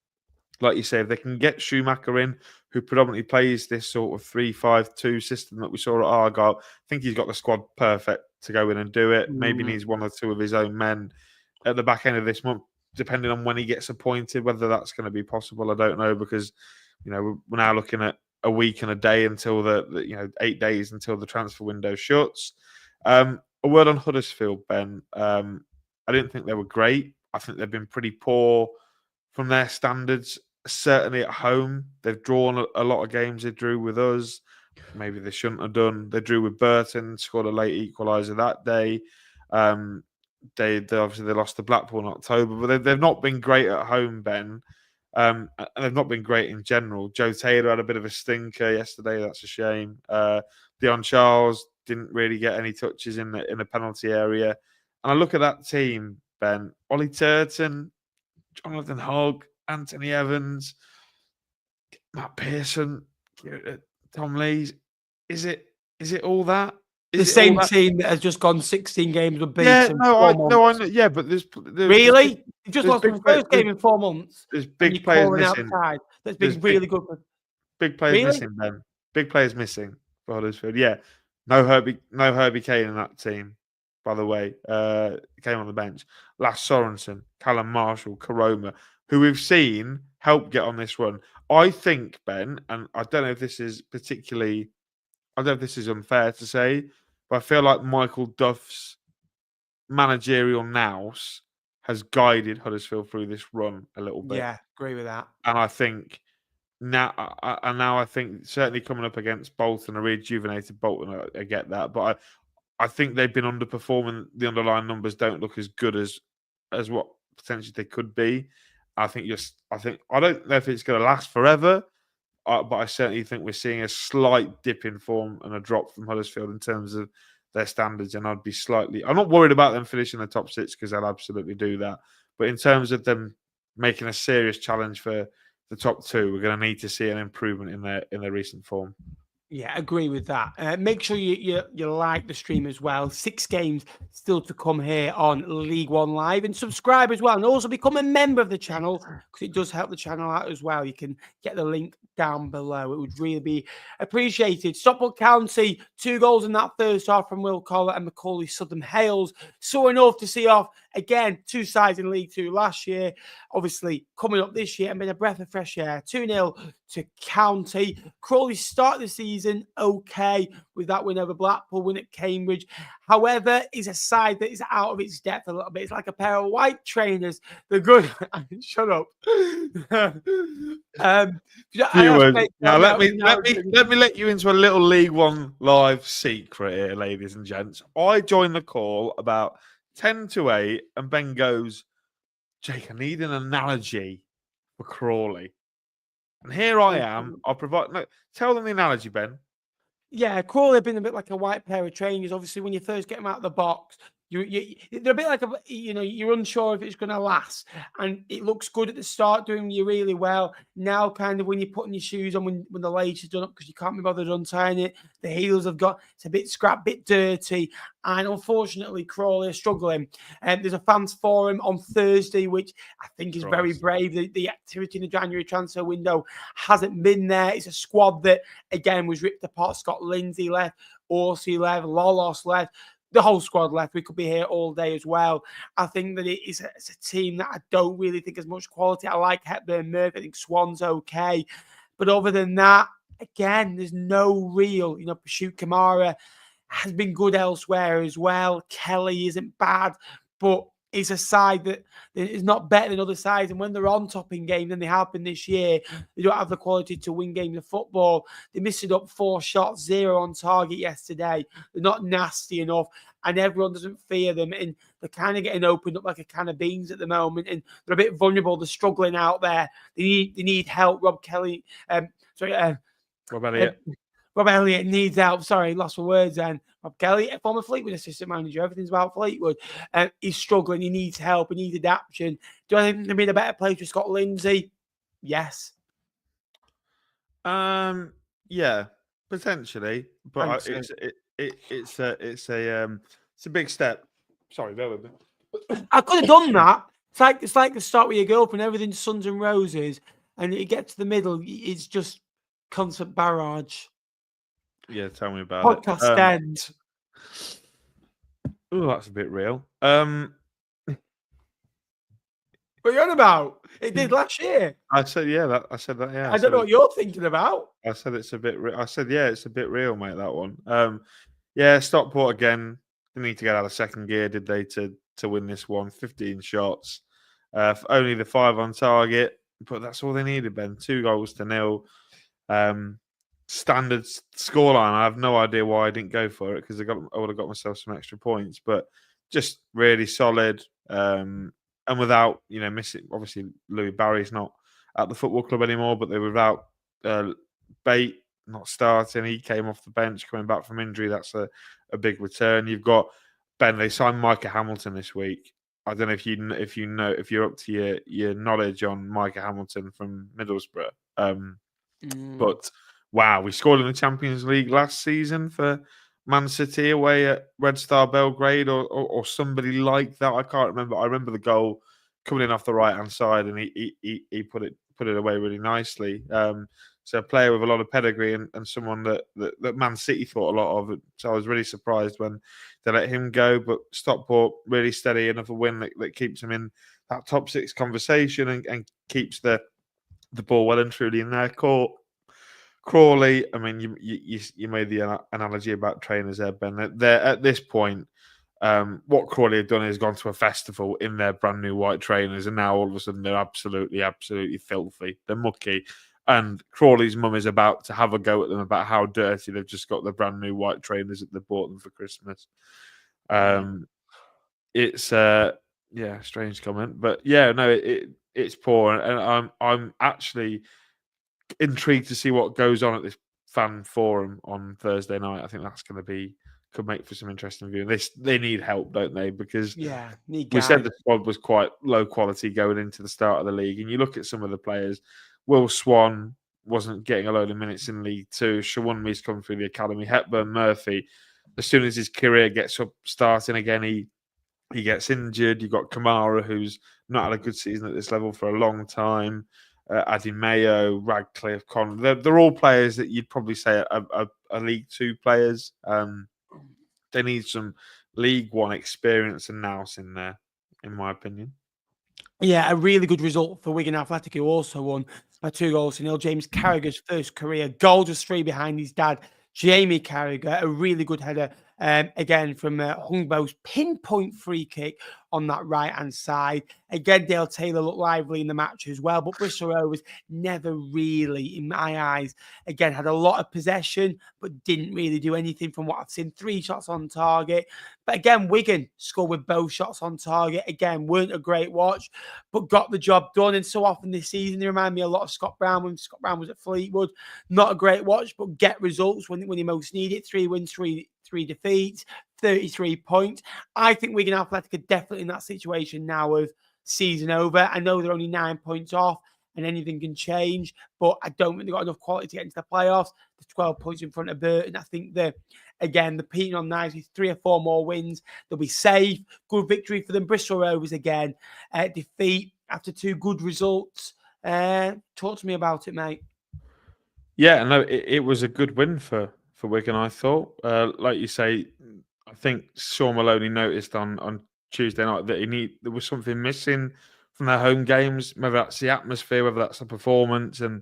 like you say, if they can get Schumacher in, who predominantly plays this sort of 3-5-2 system that we saw at Argyle, I think he's got the squad perfect to go in and do it. Maybe needs 1 or 2 of his own men at the back end of this month, depending on when he gets appointed. Whether that's going to be possible, I don't know, because we're now looking at a week and a day until the 8 days until the transfer window shuts. A word on Huddersfield, Ben. I didn't think they were great. I think they've been pretty poor from their standards, certainly at home. They've drawn a lot of games. They drew with us. Maybe they shouldn't have done. They drew with Burton, scored a late equaliser that day. They obviously lost to Blackpool in October, but they've not been great at home, Ben. And they've not been great in general. Joe Taylor had a bit of a stinker yesterday. That's a shame. Dion Charles didn't really get any touches in the penalty area. And I look at that team, Ben. Ollie Turton, Jonathan Hogg, Anthony Evans, Matt Pearson, Tom Lees. Is it all that? The same team that has just gone 16 games with beaten. Yeah, I know. Yeah, but there's really, you just lost the first game in 4 months. There's big players missing. That's been really good. Big players missing, Ben. Big players missing for Huddersfield. Yeah, no Herbie Kane in that team. By the way, came on the bench. Lass Sorensen, Callum Marshall, Karoma, who we've seen help get on this run. I think, Ben, and I don't know if this is unfair to say, but I feel like Michael Duff's managerial nous has guided Huddersfield through this run a little bit. Yeah, agree with that. And I think now I think certainly coming up against Bolton, a rejuvenated Bolton, I get that. But I think they've been underperforming. The underlying numbers don't look as good as what potentially they could be. I don't know if it's going to last forever, but I certainly think we're seeing a slight dip in form and a drop from Huddersfield in terms of their standards. And I'm not worried about them finishing the top 6 because they'll absolutely do that. But in terms of them making a serious challenge for the top 2, we're going to need to see an improvement in their recent form. Yeah, agree with that. Make sure you like the stream as well. 6 games still to come here on League One Live, and subscribe as well, and also become a member of the channel because it does help the channel out as well. You can get the link down below. It would really be appreciated. Stockport County, 2 goals in that first half from Will Collar and Macaulay Southern Hales. Saw enough to see off again 2 sides in League 2 last year. Obviously, coming up this year and been a breath of fresh air. 2-0 to County. Crawley started the season okay with that win over Blackpool, win at Cambridge. However, is a side that is out of its depth a little bit. It's like a pair of white trainers. They're good. Shut up. Now let me let you into a little League One Live secret here, ladies and gents. I joined the call about 10 to 8, and Ben goes, "Jake, I need an analogy for Crawley." And here I am. Tell them the analogy, Ben. Yeah, Crawley have been a bit like a white pair of trainers. Obviously, when you first get them out of the box, they're a bit like you're unsure if it's going to last, and it looks good at the start, doing you really well. Now, kind of when you're putting your shoes on, when the lace is done up because you can't be bothered untying it, the heels have got it's a bit scrap, bit dirty, and unfortunately, Crawley are struggling. And there's a fans forum on Thursday, which I think is very brave. The activity in the January transfer window hasn't been there. It's a squad that again was ripped apart. Scott Lindsay left, Orsi left, Lolos left. The whole squad left. We could be here all day as well. I think that it's a team that I don't really think has much quality. I like Hepburn Murphy. I think Swan's okay. But other than that, again, there's no real, Pursuit Kamara has been good elsewhere as well. Kelly isn't bad, but it's a side that is not better than other sides. And when they're on top in game, then they have been this year, they don't have the quality to win games of football. They missed it up 4 shots, 0 on target yesterday. They're not nasty enough, and everyone doesn't fear them. And they're kind of getting opened up like a can of beans at the moment, and they're a bit vulnerable. They're struggling out there. They need help. Rob Elliott. Rob Elliott needs help. Sorry, lost my words then. Rob Kelly, former Fleetwood assistant manager. Everything's about Fleetwood. He's struggling. He needs help. He needs adaptation. Do I think they'll be in a better place with Scott Lindsay? Yes. Yeah, potentially. But it's a big step. Sorry, bear with me. I could have done that. It's like the start with your girlfriend. Everything's suns and roses, and you get to the middle. It's just constant barrage. Yeah, tell me about Podcast end. Oh, that's a bit real. What are you on about? It did last year. I said that. Yeah. I don't know what you're thinking about. I said it's a bit. I said it's a bit real, mate. That one. Yeah, Stockport again. They need to get out of second gear, did they, to win this one? 15 shots, only the 5 on target, but that's all they needed, Ben. 2 goals to 0. Standard scoreline. I have no idea why I didn't go for it because I would have got myself some extra points, but just really solid. And without missing, obviously Louis Barry's not at the football club anymore, but they were without Bate not starting. He came off the bench coming back from injury. That's a big return. You've got Ben. They signed Micah Hamilton this week. I don't know if you're up to your knowledge on Micah Hamilton from Middlesbrough. But wow, we scored in the Champions League last season for Man City away at Red Star Belgrade or somebody like that. I can't remember. I remember the goal coming in off the right hand side, and he put it away really nicely. So a player with a lot of pedigree and someone that Man City thought a lot of. So I was really surprised when they let him go. But Stockport really steady enough a win that keeps him in that top 6 conversation and keeps the ball well and truly in their court. Crawley, I mean, you made the analogy about trainers there, Ben. They're at this point, what Crawley have done is gone to a festival in their brand new white trainers, and now all of a sudden they're absolutely filthy. They're mucky. And Crawley's mum is about to have a go at them about how dirty they've just got the brand new white trainers that they bought them for Christmas. It's strange comment, but yeah, no, it's poor, and I'm actually intrigued to see what goes on at this fan forum on Thursday night. I think that's going to could make for some interesting viewing. They need help, don't they? Because we said the squad was quite low quality going into the start of the league, and you look at some of the players. Will Swan wasn't getting a load of minutes in League Two. Shawunmi's come through the academy. Hepburn, Murphy. As soon as his career gets up starting again, he gets injured. You've got Kamara, who's not had a good season at this level for a long time. Adi Mayo, Radcliffe, Conn. They're all players that you'd probably say are League Two players. They need some League One experience and nous in there, in my opinion. Yeah, a really good result for Wigan Athletic, who also won by 2-0. James Carragher's first career goal, just 3 behind his dad, Jamie Carragher. A really good header, again, from Hungbo's pinpoint free kick on that right-hand side. Again, Dale Taylor looked lively in the match as well, but Bristol Rovers never really, in my eyes, again, had a lot of possession, but didn't really do anything from what I've seen. 3 shots on target. But again, Wigan scored with both shots on target. Again, weren't a great watch, but got the job done. And so often this season, they remind me a lot of Scott Brown when Scott Brown was at Fleetwood. Not a great watch, but get results when you most need it. 3 wins, 3 defeats, 33 points. I think Wigan Athletic are definitely in that situation now of season over. I know they're only 9 points off and anything can change, but I don't think they've got enough quality to get into the playoffs. They're 12 points in front of Burton. I think they're peaking on nicely. 3 or 4 more wins. They'll be safe. Good victory for them. Bristol Rovers again. Defeat after 2 good results. Talk to me about it, mate. Yeah, no, it was a good win for Wigan, I thought. Like you say, I think Sean Maloney noticed on Tuesday night that there was something missing from their home games, whether that's the atmosphere, whether that's the performance, and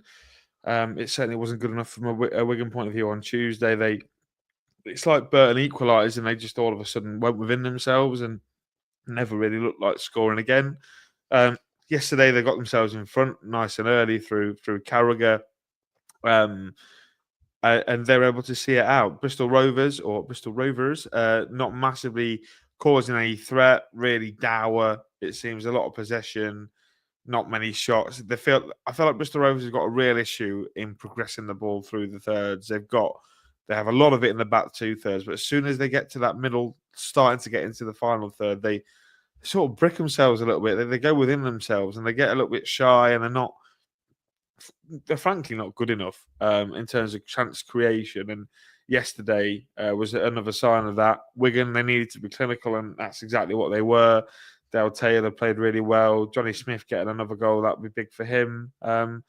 it certainly wasn't good enough from a Wigan point of view on Tuesday. It's like Burton equalised and they just all of a sudden went within themselves and never really looked like scoring again. Yesterday they got themselves in front nice and early through Carragher. And they're able to see it out. Bristol Rovers, not massively causing any threat, really dour. It seems a lot of possession, not many shots. I feel like Bristol Rovers have got a real issue in progressing the ball through the thirds. They have a lot of it in the back 2/3, but as soon as they get to that middle, starting to get into the final third, they sort of brick themselves a little bit. They go within themselves and they get a little bit shy, and they're frankly not good enough in terms of chance creation. And yesterday was another sign of that. Wigan, they needed to be clinical, and that's exactly what they were. Dale Taylor played really well. Johnny Smith getting another goal, that would be big for him. Ben,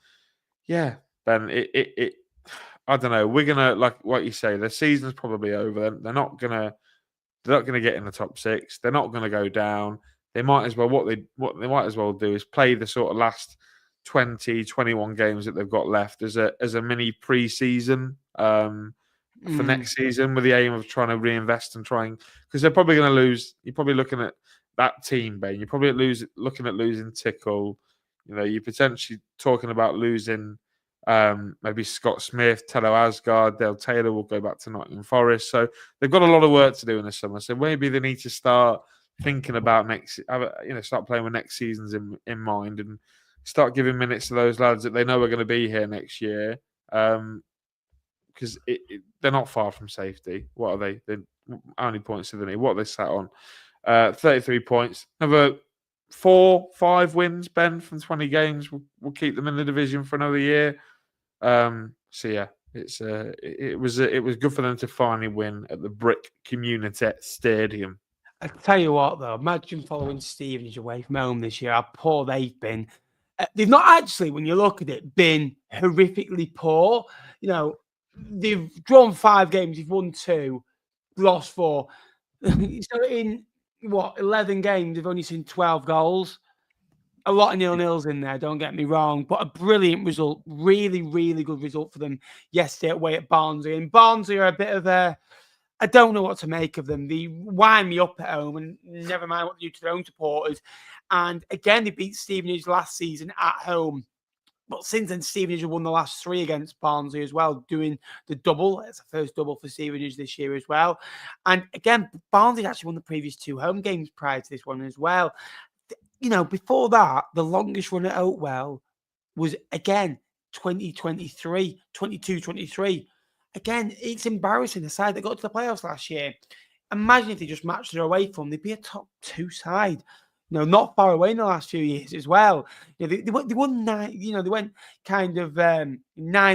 I don't know. We're gonna, like what you say, the season's probably over. They're not gonna get in the top 6. They're not gonna go down. They might as well what they might as well do is play the sort of last 20, 21 games that they've got left as a mini pre-season for next season, with the aim of trying to reinvest and because they're probably going to lose. You're probably looking at that team, Ben. You're probably looking at losing Tickle. You're potentially talking about losing maybe Scott Smith, Tello Asgard, Dale Taylor will go back to Nottingham Forest. So they've got a lot of work to do in the summer. So maybe they need to start thinking about start playing with next seasons in mind and start giving minutes to those lads that they know are going to be here next year, because they're not far from safety. What are they? How many points do they need? What are they sat on? 33 points. Another 4-5 wins, Ben, from 20 games. We'll keep them in the division for another year. So yeah, it was good for them to finally win at the Brick Community Stadium. I tell you what, though, imagine following Stevenage away from home this year. How poor they've been. They've not actually, when you look at it, been horrifically poor. They've drawn 5 games, they've won 2, lost 4. So in 11 games, they've only seen 12 goals. A lot of 0-0s in there, don't get me wrong, but a brilliant result. Really, really good result for them yesterday away at Barnsley. And Barnsley are a bit of I don't know what to make of them. They wind me up at home, and never mind what they do to their own supporters. And again, they beat Stevenage last season at home But since then, Stevenage have won the last 3 against Barnsley as well, doing the double. It's the first double for Stevenage this year as well. And again, Barnsley actually won the previous 2 home games prior to this one as well. You know, before that, the longest run at Oatwell was, again, 2023, 22-23. Again, it's embarrassing. The side that got to the playoffs last year. Imagine if they just matched their away form. They'd be a top 2 side. You know, not far away in the last few years as well. You know, they won 9. You know, they went kind of 9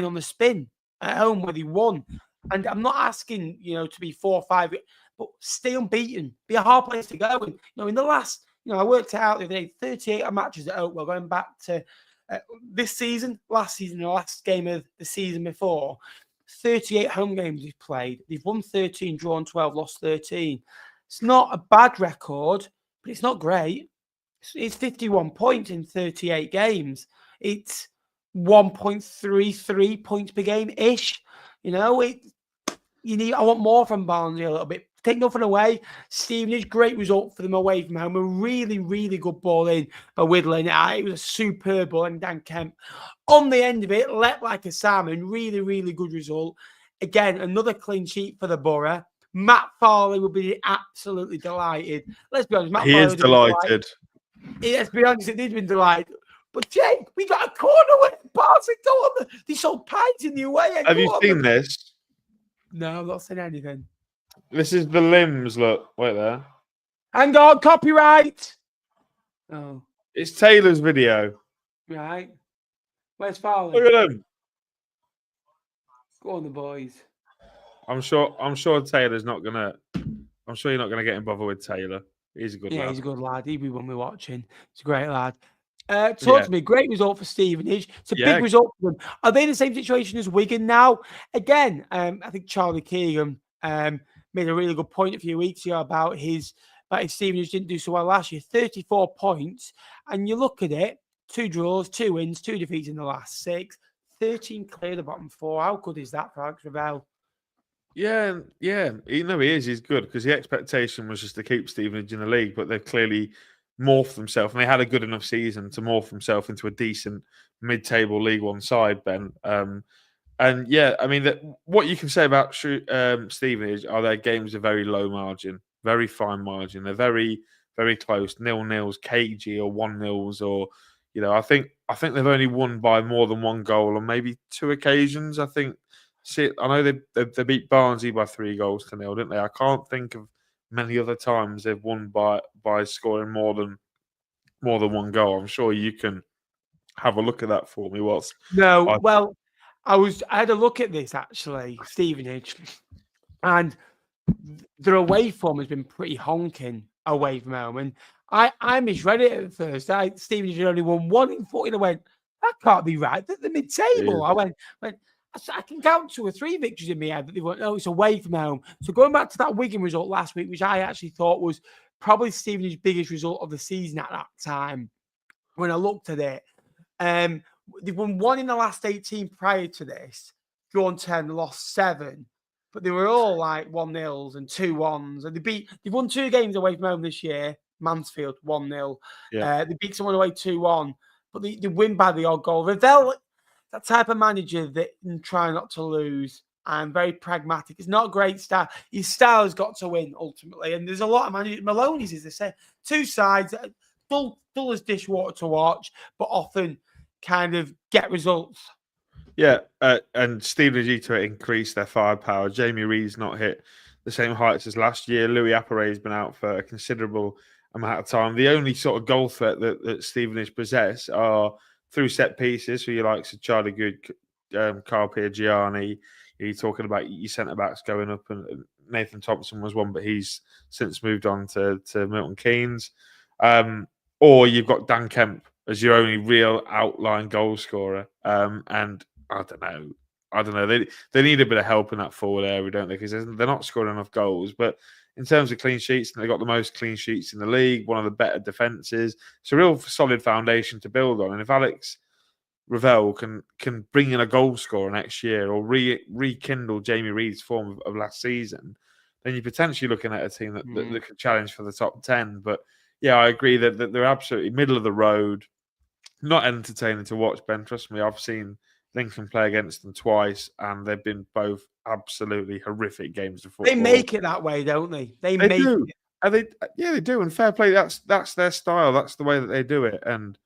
on the spin at home where they won. And I'm not asking, you know, to be 4 or 5, but stay unbeaten. Be a hard place to go. And, you know, in the last, you know, I worked it out the other day, 38 matches at Oatwell going back to this season, last season, the last game of the season before. 38 home games they've played. They've won 13, drawn 12, lost 13. It's not a bad record, but it's not great. It's 51 points in 38 games. It's 1.33 points per game-ish. You know, I want more from Barnsley a little bit. Take nothing away. Stevenage, great result for them away from home. A really, really good ball in by Whittling. It was a superb ball, and Dan Kemp on the end of it leapt like a salmon. Really, really good result. Again, another clean sheet for the Borough. Matt Farley will be absolutely delighted. Let's be honest, Matt He Farley is delighted. Let's be honest, it did been delighted. But Jake, we got a corner with Barnsley. They sold pies in the away. Have you seen this? No, I've not seen anything. This is the limbs. Look, wait there. Hang on, copyright. Oh, it's Taylor's video. Right. Where's Farley? Look at him. Go on, the boys. I'm sure Taylor's not gonna. I'm sure you're not gonna get him bothered with Taylor. He's a good lad. Yeah, he's a good lad. He'll be one we're watching. He's a great lad. Talk to me. Great result for Stevenage. It's a big result for them. Are they in the same situation as Wigan now? Again, I think Charlie Keegan made a really good point a few weeks ago about his Stevenage didn't do so well last year. 34 points. And you look at it, 2 draws, 2 wins, 2 defeats in the last 6. 13 clear the bottom 4. How good is that for Alex Ravel? Yeah. You know, he is. He's good because the expectation was just to keep Stevenage in the league, but they've clearly morphed themselves, and they had a good enough season to morph themselves into a decent mid-table League One side, Ben. And yeah, I mean, what you can say about Stevenage are their games are very low margin, very fine margin. They're very, very close, 0-0s, cagey, or 1-0s, or you know, I think they've only won by more than 1 goal on maybe 2 occasions. I know they beat Barnsley by 3 goals to 0, didn't they? I can't think of many other times they've won by scoring more than 1 goal. I'm sure you can have a look at that for me. I had a look at this actually, Stevenage, and their away form has been pretty honking away from home. And I misread it at first. Stevenage had only won 1 in 40. I went, that can't be right. The mid-table. Yeah. I went, I can count 2 or 3 victories in my head that they went, it's away from home. So going back to that Wigan result last week, which I actually thought was probably Stevenage's biggest result of the season at that time, when I looked at it, they've won 1 in the last 18 prior to this, drawn 10, lost 7, but they were all like 1-0s and 2-1s, and they've won 2 games away from home this year. Mansfield 1-0. Yeah. They beat someone away 2-1, but they win by the odd goal. Ravel, that type of manager that can try not to lose and very pragmatic. It's not a great style. His style has got to win ultimately, and there's a lot of managers. Maloney's is the same. 2 sides, dull as dishwater to watch, but often kind of get results. Yeah, and Stevenage to increase their firepower. Jamie Reed's not hit the same heights as last year. Louis Appare's been out for a considerable amount of time. The only sort of goal threat that Stevenage possess are through set pieces. So you like Charlie Good, Carl Piergianni. You're talking about your centre backs going up, and Nathan Thompson was one, but he's since moved on to Milton Keynes. Or you've got Dan Kemp as your only real outline goal scorer. And I don't know. They need a bit of help in that forward area, don't they? Because they're not scoring enough goals. But in terms of clean sheets, they've got the most clean sheets in the league, one of the better defences. It's a real solid foundation to build on. And if Alex Ravel can bring in a goal scorer next year or rekindle Jamie Reed's form of last season, then you're potentially looking at a team that could challenge for the top 10. But yeah, I agree that they're absolutely middle of the road. not entertaining to watch, Ben. Trust me, I've seen Lincoln play against them twice, and they've been both absolutely horrific games of football. They make it that way, don't they? They make do. it. And they do. And fair play. That's their style. That's the way that they do it. And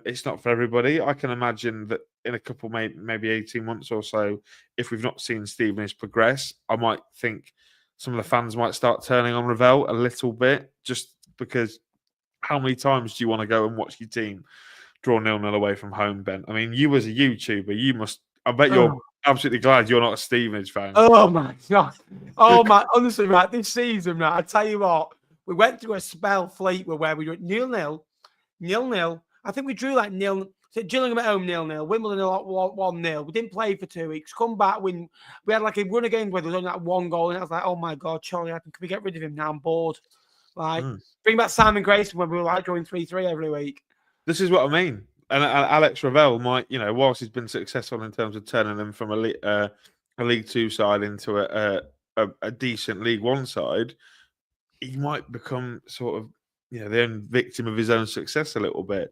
it's not for everybody. I can imagine that in a couple, maybe 18 months or so, if we've not seen Stevenage progress, I might think some of the fans might start turning on Ravel a little bit, just because how many times do you want to go and watch your team draw 0-0 away from home, Ben? I mean, you as a YouTuber, I bet you're absolutely glad you're not a Stevenage fan. Oh my God. Oh my, honestly, right, this season, right, I tell you what, we went through a spell, Fleetwood, where we were 0-0. I think we drew like 0. So Gillingham at home 0-0, Wimbledon 1-0. We didn't play for 2 weeks. Come back when we had like a run of games where there was only like 1 goal, and I was like, oh my God, Charlie, can we get rid of him now? I'm bored. Like, bring back Simon Grayson when we were like drawing 3-3 every week. This is what I mean. And Alex Ravel might, whilst he's been successful in terms of turning them from a League Two side into a decent League One side, he might become sort of, the own victim of his own success a little bit.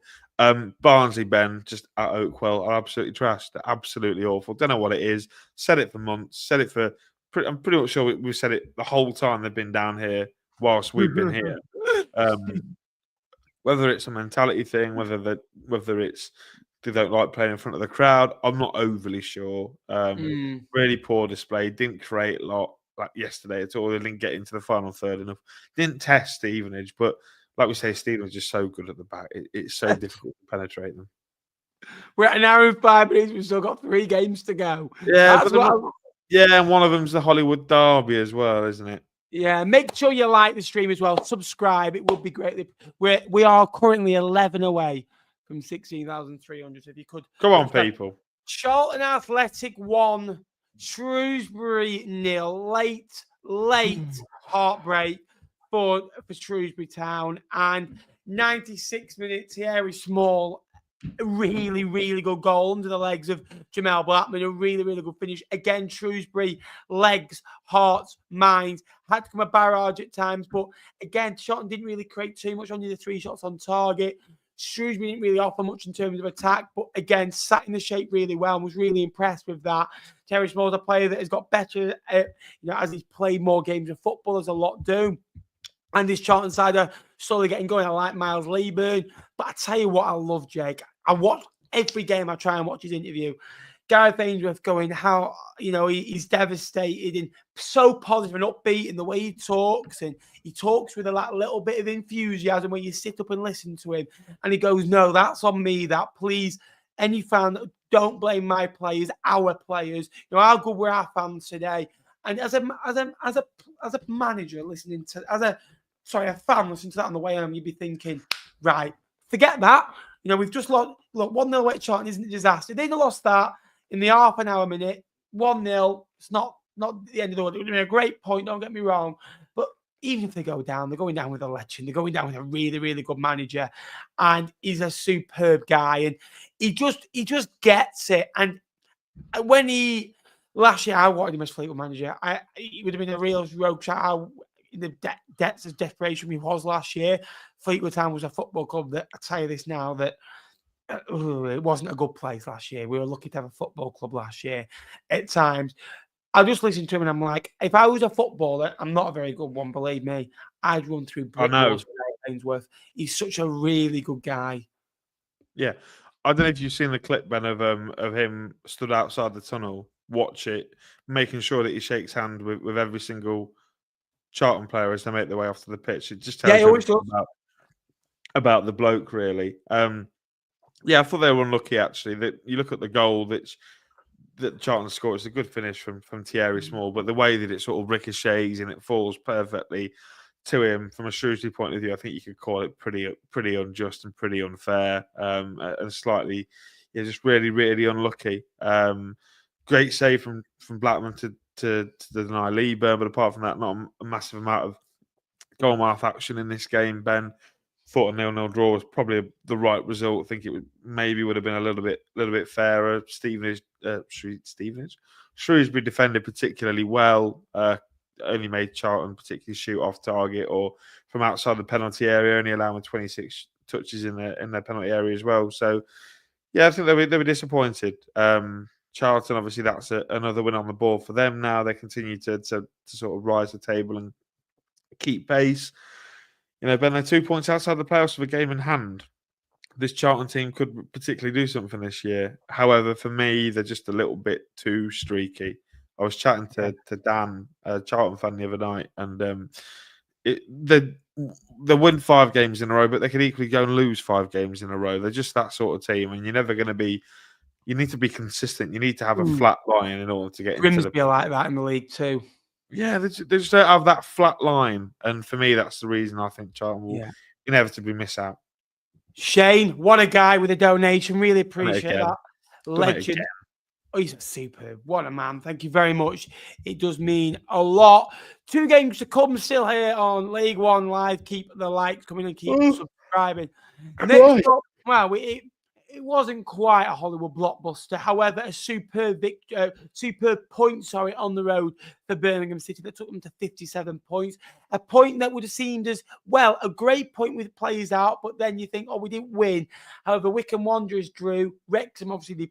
Barnsley, Ben, just at Oakwell, are absolutely trashed. They're absolutely awful. Don't know what it is. Said it for months. I'm pretty much sure we've said it the whole time they've been down here whilst we've been here. Whether it's a mentality thing, whether it's they don't like playing in front of the crowd, I'm not overly sure. Really poor display. Didn't create a lot like yesterday at all. They didn't get into the final third enough. Didn't test Stevenage, but like we say, Stevenage is just so good at the back. It's so difficult to penetrate them. We're at an hour and 5 minutes. We've still got 3 games to go. Yeah, and one of them's the Hollywood Derby as well, isn't it? Yeah, make sure you like the stream as well. Subscribe. It would be great. We are currently 11 away from 16,300. So if you could. Come on, people. Charlton Athletic 1, Shrewsbury 0. Late heartbreak for Shrewsbury Town. And 96 minutes, Thierry Small. A really, really good goal under the legs of Jamal Blackman. A really, really good finish. Again, Shrewsbury, legs, hearts, minds. Had to come a barrage at times. But again, Charlton didn't really create too much, only the 3 shots on target. Shrewsbury didn't really offer much in terms of attack. But again, sat in the shape really well and was really impressed with that. Terry Small's a player that has got better as he's played more games of football, as a lot do. And this Charlton side are slowly getting going. I like Miles Leaburn. But I tell you what I love, Jake. I watch every game. I try and watch his interview. Gareth Ainsworth going how, he's devastated and so positive and upbeat in the way he talks. And he talks with a little bit of enthusiasm when you sit up and listen to him. And he goes, no, that's on me. That please, any fan, don't blame my players, our players. How good were our fans today? And as a manager listening to, a fan listening to that on the way home, you'd be thinking, right, forget that. We've just lost. Look, 1-0 at Charlton isn't a disaster. They'd have lost that in the half an hour minute. 1-0. It's not the end of the world. It would have been a great point. Don't get me wrong. But even if they go down, they're going down with a legend. They're going down with a really, really good manager, and he's a superb guy. And he just gets it. And when last year I wanted him as Fleetwood manager, he would have been a real rogue shot. In the depths of desperation he was last year, Fleetwood Town was a football club that, I tell you this now, that it wasn't a good place last year. We were lucky to have a football club last year at times. I just listened to him and I'm like, if I was a footballer, I'm not a very good one, believe me, I'd run through brick walls with Ainsworth. He's such a really good guy. Yeah. I don't know if you've seen the clip, Ben, of him stood outside the tunnel, watch it, making sure that he shakes hands with every single Charlton player as they make their way off to the pitch. It just tells you about the bloke, really. I thought they were unlucky, actually. That you look at the goal that Charlton scored, it's a good finish from Thierry Small, but the way that it sort of ricochets and it falls perfectly to him from a Shrewsbury point of view, I think you could call it pretty unjust and pretty unfair, and slightly, just really, really unlucky. Great save from Blackman to deny Leaburn, but apart from that, not a massive amount of goal mouth action in this game. Ben, thought a 0-0 draw was probably the right result. I think it would have been a little bit fairer. Shrewsbury defended particularly well. Only made Charlton particularly shoot off target or from outside the penalty area, only allowing 26 touches in their penalty area as well. So yeah, I think they were disappointed. Charlton, obviously, that's another win on the board for them. Now they continue to sort of rise the table and keep pace. Ben, they're 2 points outside the playoffs with a game in hand. This Charlton team could particularly do something this year. However, for me, they're just a little bit too streaky. I was chatting to Dan, a Charlton fan, the other night, and they win 5 games in a row, but they could equally go and lose 5 games in a row. They're just that sort of team, and you're never going to be. You need to be consistent. You need to have a flat line in order to get into the. Grimsby are like that in the league too. Yeah, they just don't have that flat line, and for me, that's the reason I think Charlton will inevitably miss out. Shane, what a guy with a donation. Really appreciate that. Legend. Oh, he's superb. What a man. Thank you very much. It does mean a lot. 2 games to come still here on League One Live. Keep the likes coming and keep subscribing. Next up, well, it wasn't quite a Hollywood blockbuster. However, a superb point, on the road for Birmingham City that took them to 57 points. A point that would have seemed as, well, a great point with players out, but then you think, we didn't win. However, Wycombe Wanderers drew. Wrexham, obviously,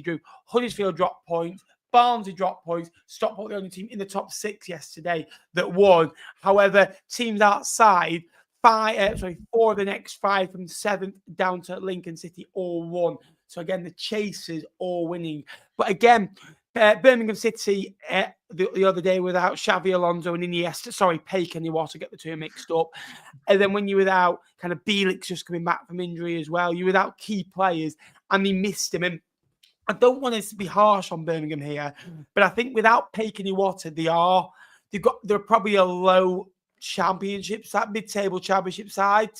drew. Huddersfield dropped points. Barnsley dropped points. Stockport, the only team in the top 6 yesterday that won. However, teams outside, 4 of the next 5 from 7th down to Lincoln City all won. So again, the Chasers all winning. But again, Birmingham City the other day without Xavi Alonso and Iniesta, Peik and Iwata, get the two mixed up. And then when you're without kind of Bielik just coming back from injury as well, you're without key players and they missed him. And I don't want us to be harsh on Birmingham here, but I think without Peik and Iwata, they're probably a low championship side, mid-table championship side.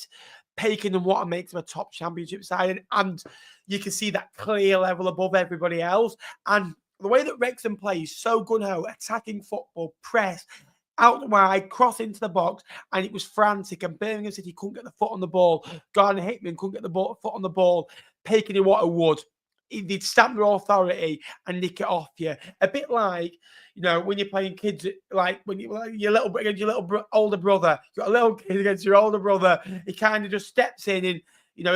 Peik and Iwata makes them a top championship side, and you can see that clear level above everybody else. And the way that Wrexham plays, so gun-ho, attacking football, press, out wide, cross into the box, and it was frantic. And Birmingham City couldn't get the foot on the ball. Gardner Hickman couldn't get the foot on the ball. Peik and Iwata would. They'd stamp their authority and nick it off you. A bit like, when you're playing kids, like when your older brother, you've got a little kid against your older brother, he kind of just steps in and,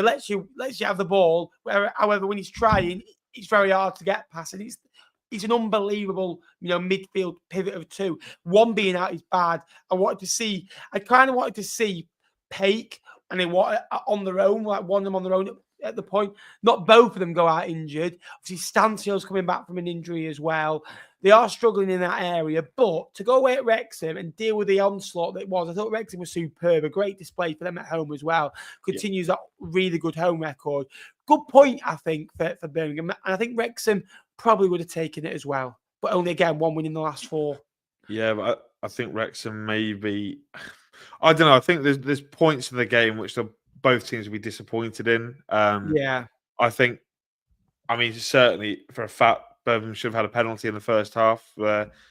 lets you have the ball. However, when he's trying, it's very hard to get past. And he's an unbelievable, midfield pivot of 2. One being out is bad. I kind of wanted to see Peik and Iwata on their own, like one of them on their own at the point. Not both of them go out injured. Obviously, Stanfield's coming back from an injury as well. They are struggling in that area, but to go away at Wrexham and deal with the onslaught that it was, I thought Wrexham was superb. A great display for them at home as well. Continues that really good home record. Good point, I think, for Birmingham. And I think Wrexham probably would have taken it as well. But only, again, 1 win in the last 4. Yeah, but I think Wrexham maybe... I don't know. I think there's points in the game which both teams will be disappointed in. I think, certainly for a fact, Birmingham should have had a penalty in the first half,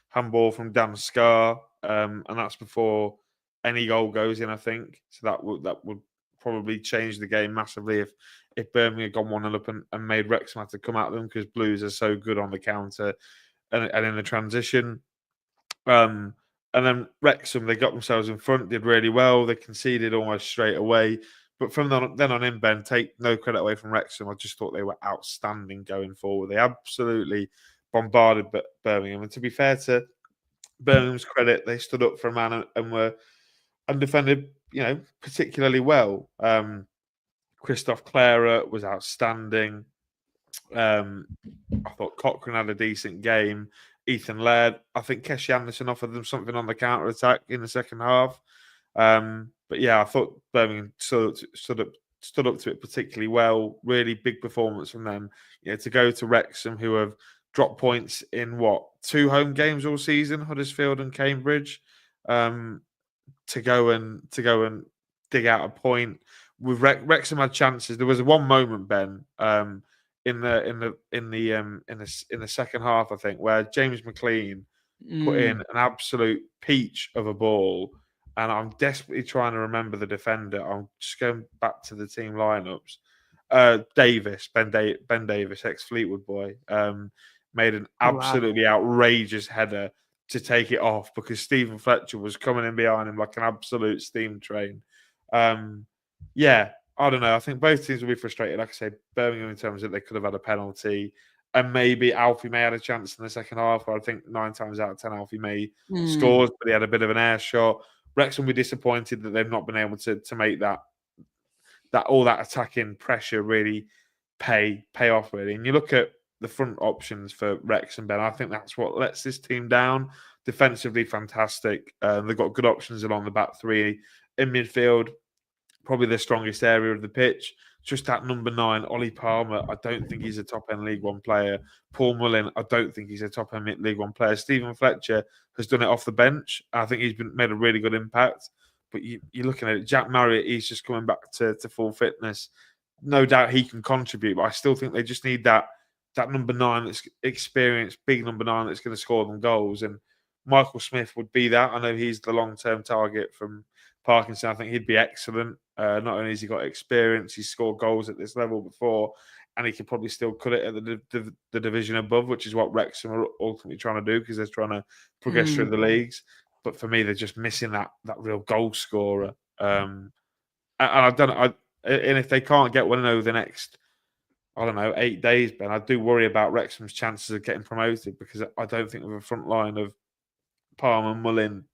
handball from Dan Scarr, and that's before any goal goes in, I think. So that would probably change the game massively if Birmingham had gone 1-0 up and made Wrexham have to come at them, because Blues are so good on the counter and in the transition. And then Wrexham, they got themselves in front, did really well. They conceded almost straight away. But from then on in, Ben, take no credit away from Wrexham. I just thought they were outstanding going forward. They absolutely bombarded Birmingham. And to be fair to Birmingham's credit, they stood up for a man and defended, particularly well. Christophe Clara was outstanding. I thought Cochrane had a decent game. Ethan Laird. I think Keshi Anderson offered them something on the counter-attack in the second half. But yeah, I thought Birmingham stood up to it particularly well. Really big performance from them. To go to Wrexham, who have dropped points in 2 home games all season, Huddersfield and Cambridge, to go and dig out a point. With Wrexham had chances. There was one moment, Ben, in the second half, I think, where James McLean put in an absolute peach of a ball. And I'm desperately trying to remember the defender. I'm just going back to the team lineups. Ben Davis, ex-Fleetwood boy, made an absolutely outrageous header to take it off because Stephen Fletcher was coming in behind him like an absolute steam train. I don't know. I think both teams will be frustrated. Like I say, Birmingham in terms of they could have had a penalty, and maybe Alfie May had a chance in the second half. Where I think 9 times out of 10 Alfie May scores, but he had a bit of an air shot. Wrexham will be disappointed that they've not been able to make that all that attacking pressure really pay off really. And you look at the front options for Wrexham, Ben. I think that's what lets this team down. Defensively, fantastic. They've got good options along the back three. In midfield, probably the strongest area of the pitch. Just that number 9, Ollie Palmer, I don't think he's a top-end League One player. Paul Mullin, I don't think he's a top-end League One player. Stephen Fletcher has done it off the bench. I think he's made a really good impact. But you're looking at it, Jack Marriott, he's just coming back to full fitness. No doubt he can contribute, but I still think they just need that number 9 that's experienced, big number 9 that's going to score them goals. And Michael Smith would be that. I know he's the long-term target from Parkinson. I think he'd be excellent. Not only has he got experience, he's scored goals at this level before, and he could probably still cut it at the division above, which is what Wrexham are ultimately trying to do because they're trying to progress through the leagues. But for me, they're just missing that real goal scorer. And I don't know. And if they can't get one over the next, 8 days, Ben, I do worry about Wrexham's chances of getting promoted because I don't think with a front line of Palmer, Mullin,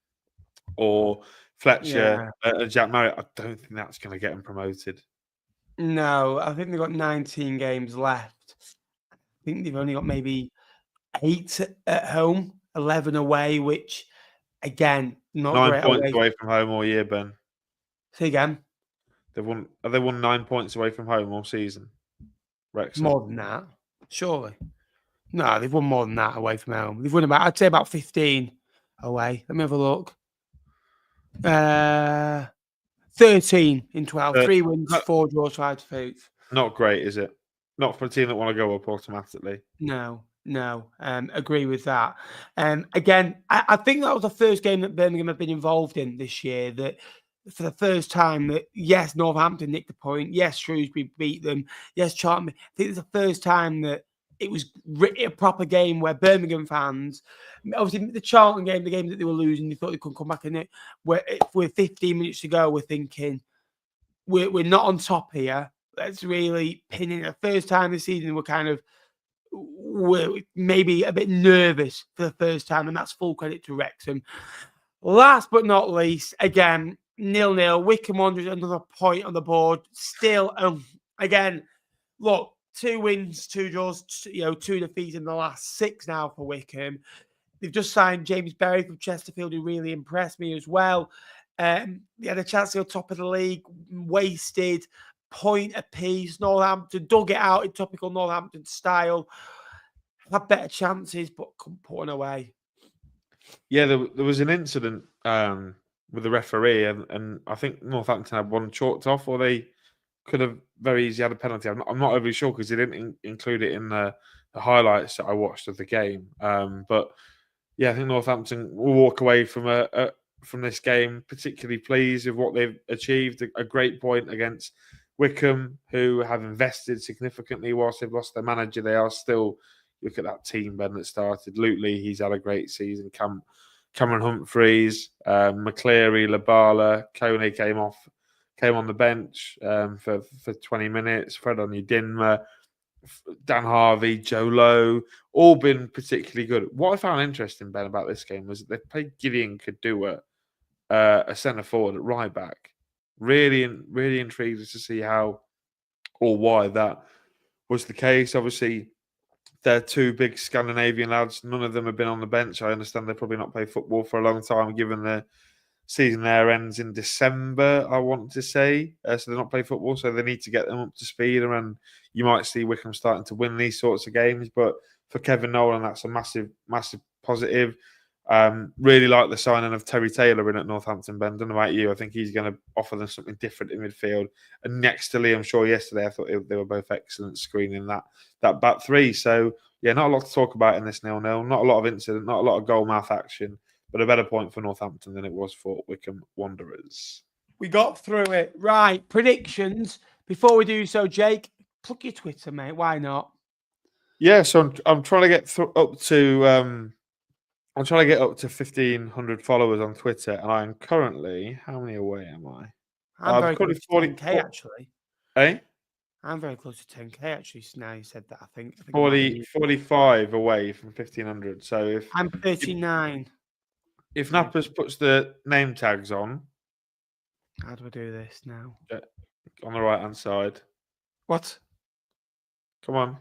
or Fletcher, Jack Marriott, I don't think that's going to get them promoted. No, I think they've got 19 games left. I think they've only got maybe 8 at home, 11 away, which, again, not 9 great points away from home all year, Ben. Say again. Have they won 9 points away from home all season? Wrexham. More than that, surely. No, they've won more than that away from home. They've won I'd say about 15 away. Let me have a look. 13 in 12. 3 wins, 4 draws, 5 defeats. Not great, is it? Not for a team that want to go up automatically. No. Agree with that. Again, I think that was the first game that Birmingham have been involved in this year. That for the first time, that yes, Northampton nicked the point. Yes, Shrewsbury beat them. Yes, Charlton. I think it's the first time that it was a proper game where Birmingham fans, obviously the Charlton game, the game that they were losing, they thought they couldn't come back in it. With 15 minutes to go, we're thinking we're not on top here. Let's really pin in. The first time this season, we're maybe a bit nervous for the first time, and that's full credit to Wrexham. Last but not least, again, 0-0. Wycombe Wanderers, another point on the board. Still, again, look, 2 wins, 2 draws, 2 defeats in the last 6 now for Wycombe. They've just signed James Berry from Chesterfield, who really impressed me as well. They had a chance to go top of the league, wasted, point apiece. Northampton dug it out in typical Northampton style. Had better chances, but couldn't put one away. Yeah, there was an incident with the referee, and I think Northampton had one chalked off, or they could have very easily had a penalty. I'm not overly sure because they didn't include it in the highlights that I watched of the game. But yeah, I think Northampton will walk away from this game particularly pleased with what they've achieved. A great point against Wycombe, who have invested significantly whilst they've lost their manager. They are still, look at that team, Ben, that started. Lutley, he's had a great season. Cameron Humphreys, McCleary, Labala, Coney came on the bench for 20 minutes. Fred Onyedinma, Dan Harvey, Joe Lowe, all been particularly good. What I found interesting, Ben, about this game was that they played Gideon Kadua, a centre forward at right back. Really intrigued to see how or why that was the case. Obviously, they're 2 big Scandinavian lads. None of them have been on the bench. I understand they've probably not played football for a long time, given the season there ends in December, I want to say. So they're not playing football, so they need to get them up to speed. And you might see Wycombe starting to win these sorts of games. But for Kevin Nolan, that's a massive, massive positive. Really like the signing of Terry Taylor in at Northampton, Ben. Don't know about you. I think he's going to offer them something different in midfield. And next to Liam Shaw yesterday, I thought they were both excellent screening that back three. So, yeah, not a lot to talk about in this 0-0. Not a lot of incident, not a lot of goal mouth action, but a better point for Northampton than it was for Wycombe Wanderers. We got through it. Right, predictions. Before we do so, Jake, plug your Twitter, mate. Why not? Yeah, so I'm trying to get up to 1,500 followers on Twitter, and I am currently, how many away am I? I'm very currently close to 10K, actually. Eh? I'm very close to 10k actually. Now you said that, I think 45 away from 1500. So I'm 39. if Nappers puts the name tags on How do I do this now? on the right hand side, What? come on,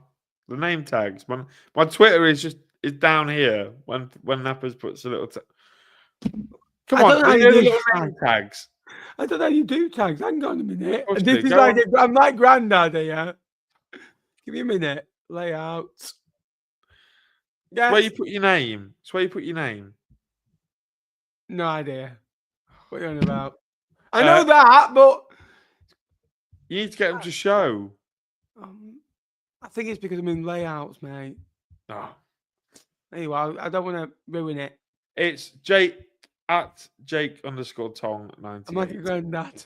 the name tags. My Twitter is down here when Nappers puts a little. Come on, the little name tags. I don't know how you do tags. Hang on a minute. Of course This you do. is Go like on. I'm like granddad here. Give me a minute. Layout. It's where you put your name. It's where you put your name. No idea. What are you on about? I know that, but you need to get them to show. I think it's because I'm in layouts, mate. Oh. Anyway, I don't want to ruin it. It's Jake at Jake_Tong 98. I'm like a granddad.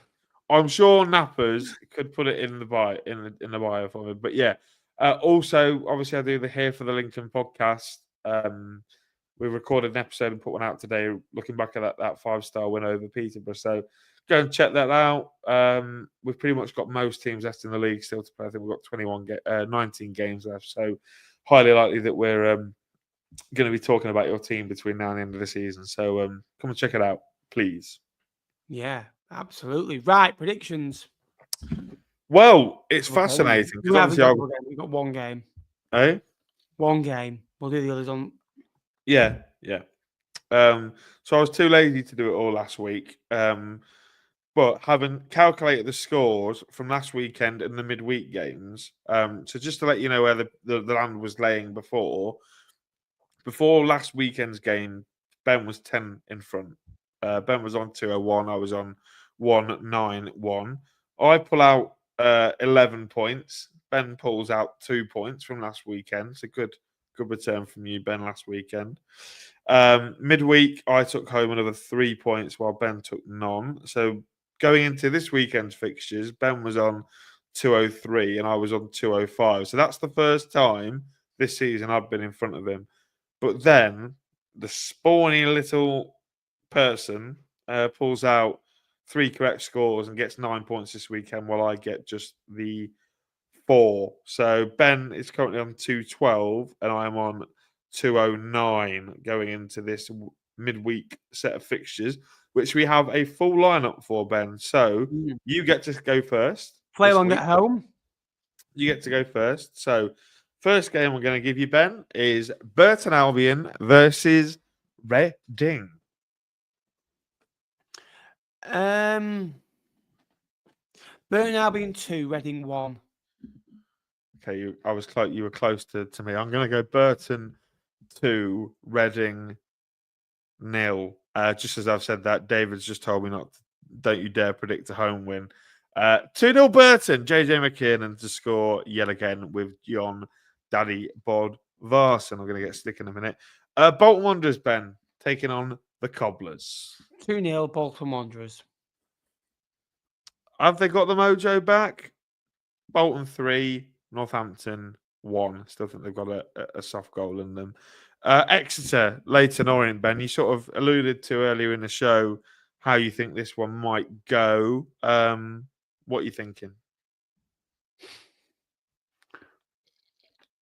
I'm sure Nappers could put it in the bio in the bio for me. But yeah. Also, obviously, I do the Here for the Lincoln podcast. We recorded an episode and put one out today, looking back at that 5-star win over Peterborough. So go and check that out. We've pretty much got most teams left in the league still to play. I think we've got 19 games left. So highly likely that we're going to be talking about your team between now and the end of the season. So come and check it out, please. Yeah, absolutely. Right, predictions. Well, it's fascinating. We've got one game. Eh? One game. We'll do the others on. Yeah. So I was too lazy to do it all last week. But having calculated the scores from last weekend and the midweek games, so just to let you know where the land was laying before last weekend's game, Ben was 10 in front. Ben was on 201. I was on 191. I pull out 11 points. Ben pulls out 2 points from last weekend. It's a good return from you, Ben, last weekend. Midweek, I took home another 3 points while Ben took none. So going into this weekend's fixtures, Ben was on 203 and I was on 205. So that's the first time this season I've been in front of him. But then the spawny little person pulls out 3 correct scores and gets 9 points this weekend, while I get just the 4. So Ben is currently on 212 and I'm on 209 going into this midweek set of fixtures, which we have a full lineup for, Ben. So you get to go first. Play along at home. You get to go first. So first game we're going to give you, Ben, is Burton Albion versus Reading. Burton Albion 2, Reading 1. Okay, you were close to me. I'm going to go Burton 2, Reading 0. Just as I've said that, David's just told me don't you dare predict a home win. 2-0 Burton, JJ McKiernan to score yet again with John Daddy Bod Varson. I'm going to get slick in a minute. Bolton Wanderers, Ben, taking on the Cobblers. 2-0 Bolton Wanderers. Have they got the mojo back? Bolton 3, Northampton 1. Still think they've got a soft goal in them. Exeter, Leyton, Orient, Ben. You sort of alluded to earlier in the show how you think this one might go. What are you thinking?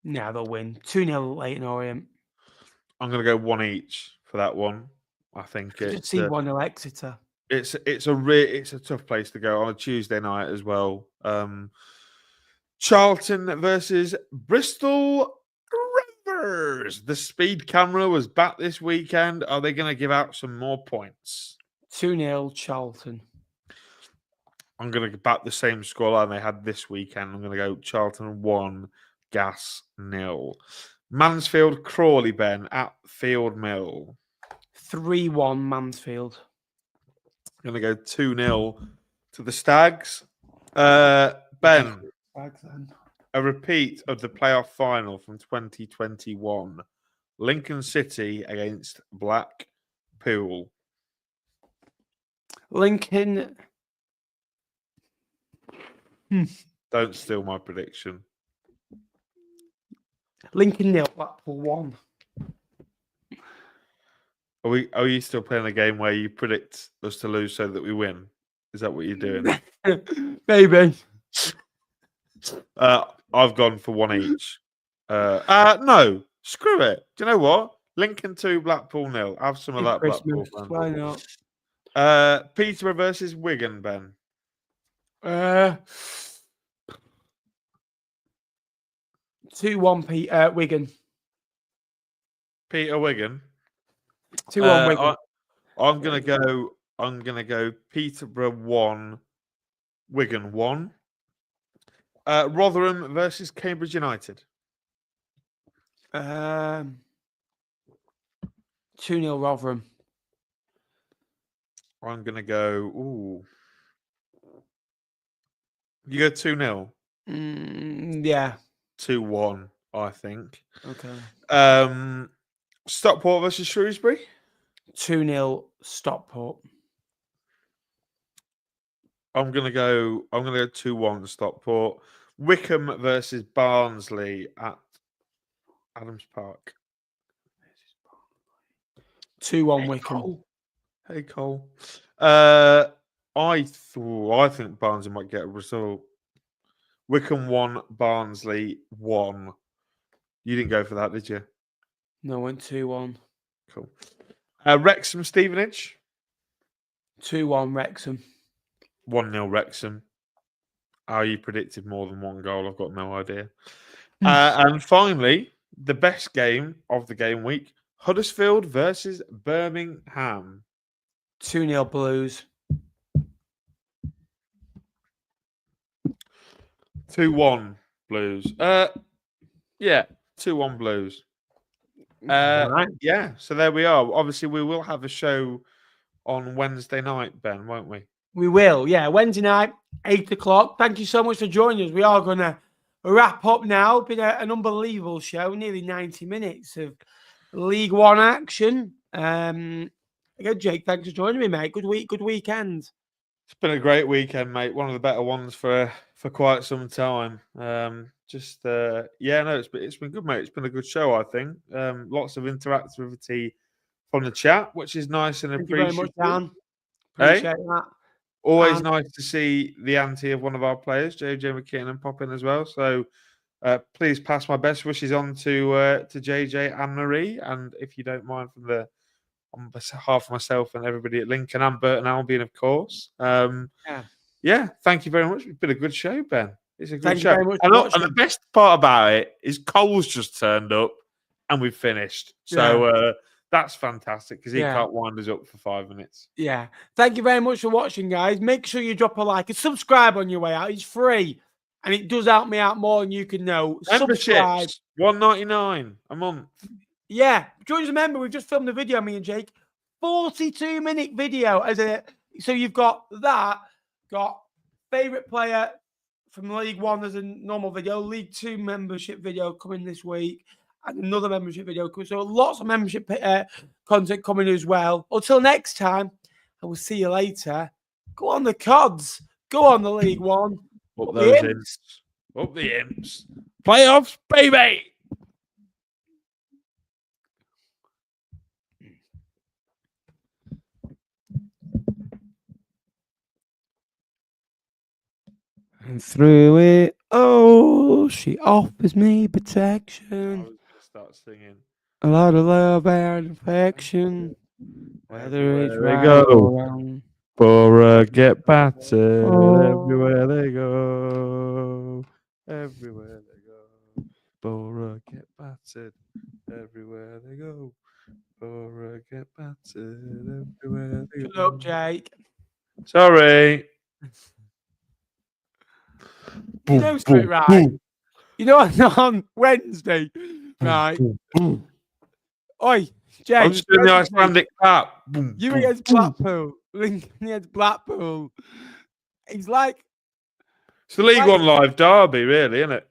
Nah, they'll win. 2-0 Leyton, Orient. I'm going to go 1 each for that one. I think it's 1-0 Exeter. It's a tough place to go on a Tuesday night as well. Charlton versus Bristol Rovers. The speed camera was back this weekend. Are they going to give out some more points? 2-0 Charlton. I'm going to back the same scoreline they had this weekend. I'm going to go Charlton 1, Gas 0. Mansfield Crawley, Ben, at Field Mill. 3-1 Mansfield. I'm going to go 2-0 to the Stags. Ben, a repeat of the playoff final from 2021. Lincoln City against Blackpool. Lincoln. Don't steal my prediction. Lincoln 0, Blackpool 1. Are you still playing a game where you predict us to lose so that we win? Is that what you're doing? Maybe. I've gone for one each. No, screw it. Do you know what? Lincoln 2, Blackpool 0. Have some of that Christmas. Blackpool. Why not? Peterborough versus Wigan, Ben. 2-1 Wigan. Peter Wigan. 2-1 Wigan. I'm gonna go Peterborough 1, Wigan 1. Rotherham versus Cambridge United. 2-0 Rotherham. I'm gonna go. Ooh. You go 2-0. Yeah. 2-1, I think. Okay. Stockport versus Shrewsbury. 2-0 Stockport. I'm gonna go 2-1 Stockport. Wycombe versus Barnsley at Adams Park. 2-1 Wycombe. Cole. Hey Cole. I think Barnsley might get a result. Wycombe 1, Barnsley 1. You didn't go for that, did you? No, I went 2-1. Cool. Wrexham, Stevenage. 2-1 Wrexham. 1-0 Wrexham. How you predicted more than one goal, I've got no idea. And finally, the best game of the game week, Huddersfield versus Birmingham. 2-0 Blues. 2-1 Blues. Yeah, 2-1 Blues. Right. Yeah, so there we are. Obviously, we will have a show on Wednesday night, Ben, won't we? We will, yeah. Wednesday night, 8 o'clock. Thank you so much for joining us. We are going to wrap up now. Been an unbelievable show, nearly 90 minutes of League One action. Again, Jake, thanks for joining me, mate. Good week, good weekend. It's been a great weekend, mate. One of the better ones for quite some time. It's been good, mate. It's been a good show, I think. Lots of interactivity from the chat, which is nice and appreciated. Thank you very much, Dan. Appreciate that. Always nice to see the auntie of one of our players, JJ McKinnon, pop in as well. So please pass my best wishes on to JJ and Marie, and if you don't mind, on behalf of myself and everybody at Lincoln and Burton Albion, of course. Yeah, thank you very much. It's been a good show, Ben. It's a good show. And the best part about it is Cole's just turned up and we've finished. So that's fantastic because he can't wind us up for 5 minutes. Yeah. Thank you very much for watching, guys. Make sure you drop a like and subscribe on your way out. It's free. And it does help me out more than you can know. Subscribe. $1.99 a month. Yeah. Join as a member. We've just filmed a video, me and Jake. 42-minute video. So you've got that. Got favourite player from League One as a normal video. League Two membership video coming this week. And another membership video coming. So lots of membership content coming as well. Until next time, I will see you later. Go on the Cods. Go on the League One. Up those imps. Up the imps. Playoffs, baby! And through it, she offers me protection. I was going to start singing. A lot of love and affection. Whether it's right go. or wrong. Borough get battered everywhere they go. Everywhere they go. Borough get battered everywhere they go. Borough get battered everywhere they go. Shut up, Jake. Sorry. You know something, right? You know on Wednesday, right? Oi, Jake. I'm just doing the Icelandic clap. You against Blackpool. Lincoln against Blackpool. He's like... It's the League One live derby, really, isn't it?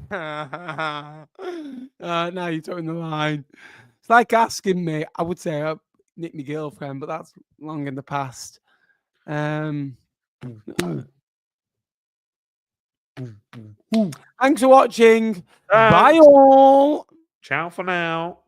Now you're talking the line. It's like asking me, I would say I nicked my girlfriend, but that's long in the past. Thanks for watching. Bye all. Ciao for now.